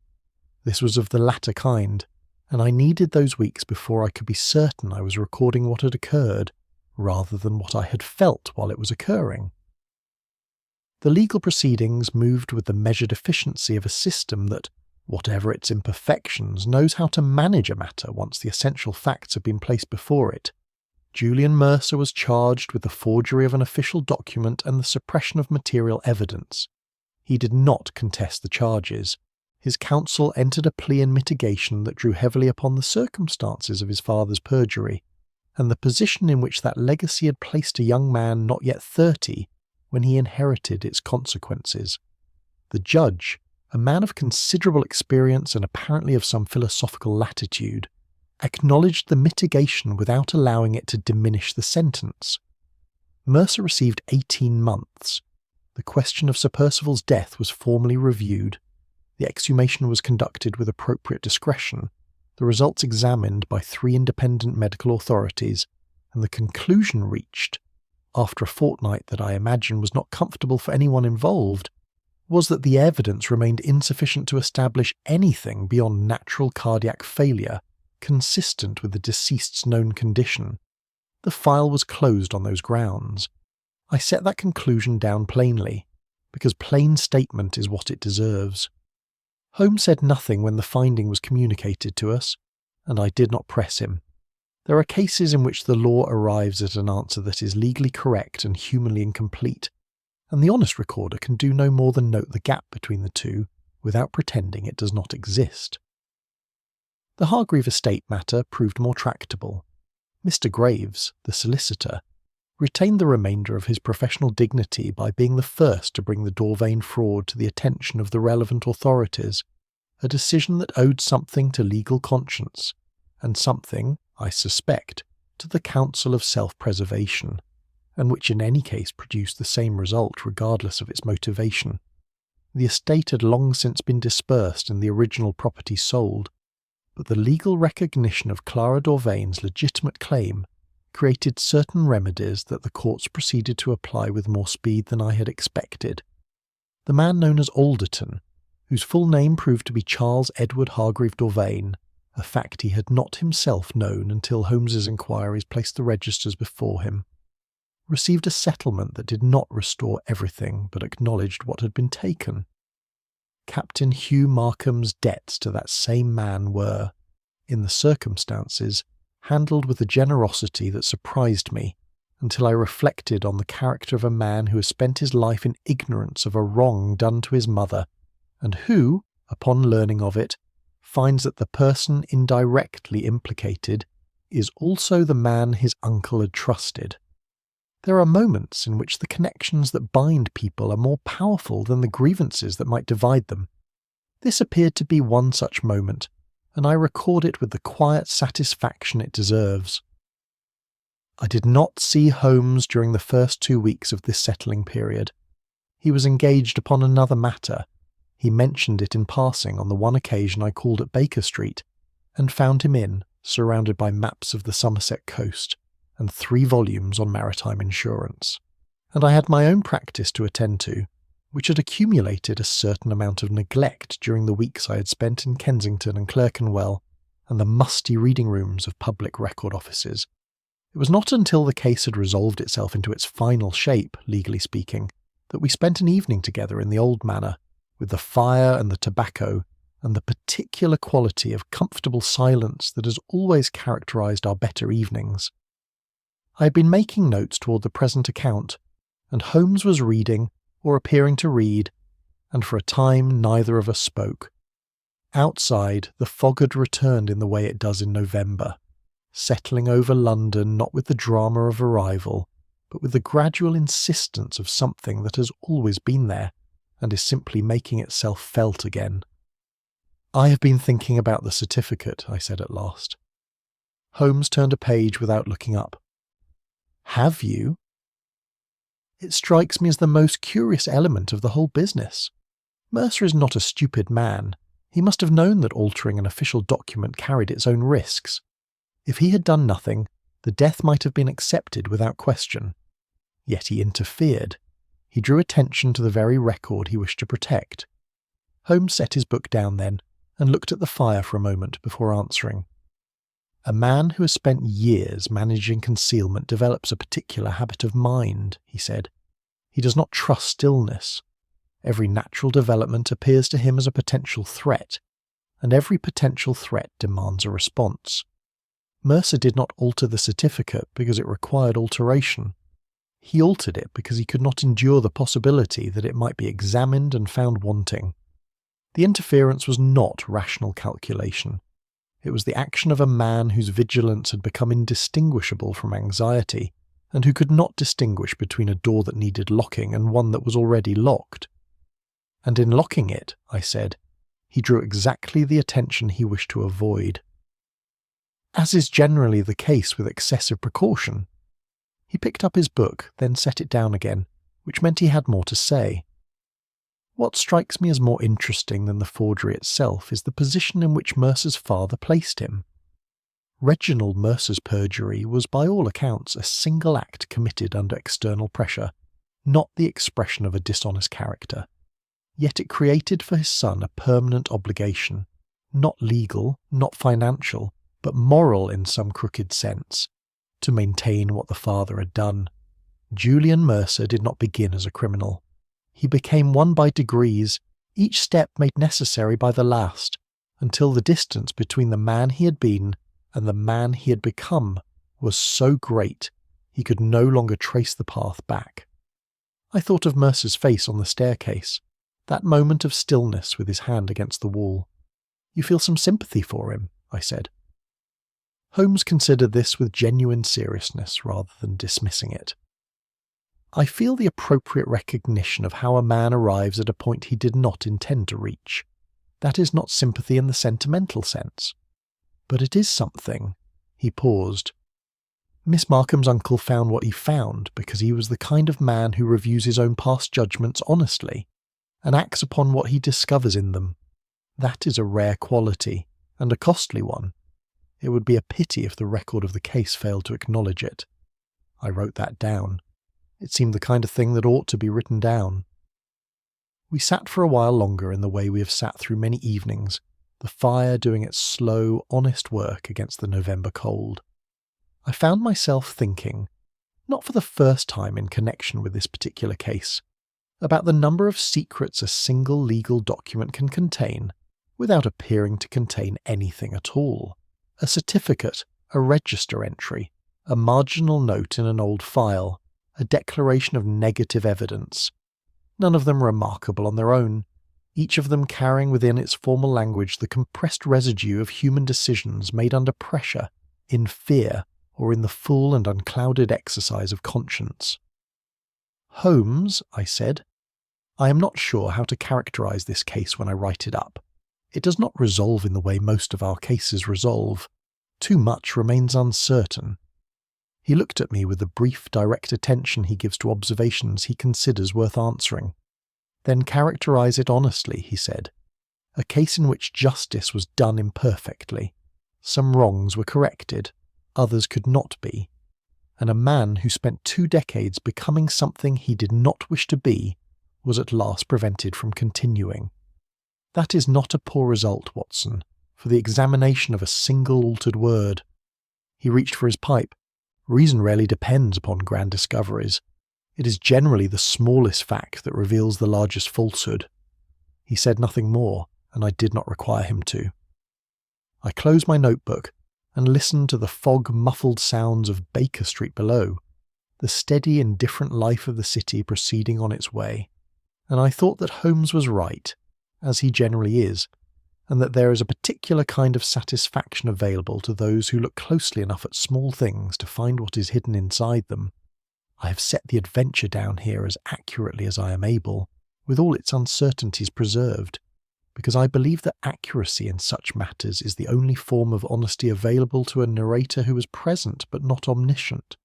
This was of the latter kind, and I needed those weeks before I could be certain I was recording what had occurred, rather than what I had felt while it was occurring. The legal proceedings moved with the measured efficiency of a system that, whatever its imperfections, knows how to manage a matter once the essential facts have been placed before it. Julian Mercer was charged with the forgery of an official document and the suppression of material evidence. He did not contest the charges. His counsel entered a plea in mitigation that drew heavily upon the circumstances of his father's perjury, and the position in which that legacy had placed a young man not yet 30 when he inherited its consequences. The judge, a man of considerable experience and apparently of some philosophical latitude, acknowledged the mitigation without allowing it to diminish the sentence. Mercer received 18 months. The question of Sir Percival's death was formally reviewed. The exhumation was conducted with appropriate discretion, the results examined by 3 independent medical authorities, and the conclusion reached, after a fortnight that I imagine was not comfortable for anyone involved, was that the evidence remained insufficient to establish anything beyond natural cardiac failure consistent with the deceased's known condition. The file was closed on those grounds. I set that conclusion down plainly, because plain statement is what it deserves. Holmes said nothing when the finding was communicated to us, and I did not press him. There are cases in which the law arrives at an answer that is legally correct and humanly incomplete, and the honest recorder can do no more than note the gap between the two without pretending it does not exist. The Hargreave estate matter proved more tractable. Mr. Graves, the solicitor, retained the remainder of his professional dignity by being the first to bring the Dorvain fraud to the attention of the relevant authorities, a decision that owed something to legal conscience, and something, I suspect, to the counsel of self-preservation, and which in any case produced the same result regardless of its motivation. The estate had long since been dispersed and the original property sold, but the legal recognition of Clara Dorvain's legitimate claim created certain remedies that the courts proceeded to apply with more speed than I had expected. The man known as Alderton, whose full name proved to be Charles Edward Hargreave Dorvain, a fact he had not himself known until Holmes's inquiries placed the registers before him, received a settlement that did not restore everything but acknowledged what had been taken. Captain Hugh Markham's debts to that same man were, in the circumstances, handled with a generosity that surprised me until I reflected on the character of a man who has spent his life in ignorance of a wrong done to his mother, and who, upon learning of it, finds that the person indirectly implicated is also the man his uncle had trusted. There are moments in which the connections that bind people are more powerful than the grievances that might divide them. This appeared to be one such moment, and I record it with the quiet satisfaction it deserves. I did not see Holmes during the first 2 weeks of this settling period. He was engaged upon another matter. He mentioned it in passing on the one occasion I called at Baker Street, and found him in, surrounded by maps of the Somerset coast, and 3 volumes on maritime insurance. And I had my own practice to attend to, which had accumulated a certain amount of neglect during the weeks I had spent in Kensington and Clerkenwell, and the musty reading rooms of public record offices. It was not until the case had resolved itself into its final shape, legally speaking, that we spent an evening together in the old manor, with the fire and the tobacco, and the particular quality of comfortable silence that has always characterized our better evenings. I had been making notes toward the present account, and Holmes was reading, or appearing to read, and for a time neither of us spoke. Outside, the fog had returned in the way it does in November, settling over London not with the drama of arrival, but with the gradual insistence of something that has always been there, and is simply making itself felt again. "I have been thinking about the certificate," I said at last. Holmes turned a page without looking up. "Have you?" "It strikes me as the most curious element of the whole business. Mercer is not a stupid man, He must have known that altering an official document carried its own risks. If he had done nothing, the death might have been accepted without question. Yet he interfered. He drew attention to the very record he wished to protect. Holmes set his book down then and looked at the fire for a moment before answering. A man who has spent years managing concealment develops a particular habit of mind, he said. He does not trust stillness. Every natural development appears to him as a potential threat, and every potential threat demands a response. Mercer did not alter the certificate because it required alteration. He altered it because he could not endure the possibility that it might be examined and found wanting. The interference was not rational calculation. It was the action of a man whose vigilance had become indistinguishable from anxiety, and who could not distinguish between a door that needed locking and one that was already locked. And in locking it, I said, he drew exactly the attention he wished to avoid. As is generally the case with excessive precaution. He picked up his book, then set it down again, which meant he had more to say. What strikes me as more interesting than the forgery itself is the position in which Mercer's father placed him. Reginald Mercer's perjury was by all accounts a single act committed under external pressure, not the expression of a dishonest character. Yet it created for his son a permanent obligation, not legal, not financial, but moral in some crooked sense, to maintain what the father had done. Julian Mercer did not begin as a criminal. He became one by degrees, each step made necessary by the last, until the distance between the man he had been and the man he had become was so great he could no longer trace the path back. I thought of Mercer's face on the staircase, that moment of stillness with his hand against the wall. You feel some sympathy for him, I said. Holmes considered this with genuine seriousness rather than dismissing it. I feel the appropriate recognition of how a man arrives at a point he did not intend to reach. That is not sympathy in the sentimental sense. But it is something. He paused. Miss Markham's uncle found what he found because he was the kind of man who reviews his own past judgments honestly, and acts upon what he discovers in them. That is a rare quality, and a costly one. It would be a pity if the record of the case failed to acknowledge it. I wrote that down. It seemed the kind of thing that ought to be written down. We sat for a while longer in the way we have sat through many evenings, the fire doing its slow, honest work against the November cold. I found myself thinking, not for the first time in connection with this particular case, about the number of secrets a single legal document can contain without appearing to contain anything at all. A certificate, a register entry, a marginal note in an old file, a declaration of negative evidence. None of them remarkable on their own, each of them carrying within its formal language the compressed residue of human decisions made under pressure, in fear, or in the full and unclouded exercise of conscience. Holmes, I said, I am not sure how to characterize this case when I write it up. It does not resolve in the way most of our cases resolve. Too much remains uncertain. He looked at me with the brief, direct attention he gives to observations he considers worth answering. Then characterize it honestly, he said. A case in which justice was done imperfectly. Some wrongs were corrected, others could not be. And a man who spent 2 decades becoming something he did not wish to be was at last prevented from continuing. That is not a poor result, Watson, for the examination of a single altered word. He reached for his pipe. Reason rarely depends upon grand discoveries. It is generally the smallest fact that reveals the largest falsehood. He said nothing more, and I did not require him to. I closed my notebook and listened to the fog-muffled sounds of Baker Street below, the steady, indifferent life of the city proceeding on its way, and I thought that Holmes was right, as he generally is, and that there is a particular kind of satisfaction available to those who look closely enough at small things to find what is hidden inside them. I have set the adventure down here as accurately as I am able, with all its uncertainties preserved, because I believe that accuracy in such matters is the only form of honesty available to a narrator who is present but not omniscient.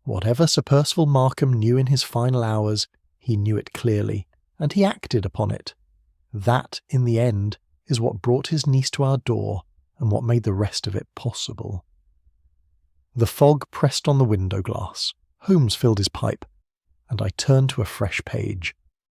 Whatever Sir Percival Markham knew in his final hours, he knew it clearly, and he acted upon it. That, in the end, is what brought his niece to our door and what made the rest of it possible. The fog pressed on the window glass, Holmes filled his pipe, and I turned to a fresh page.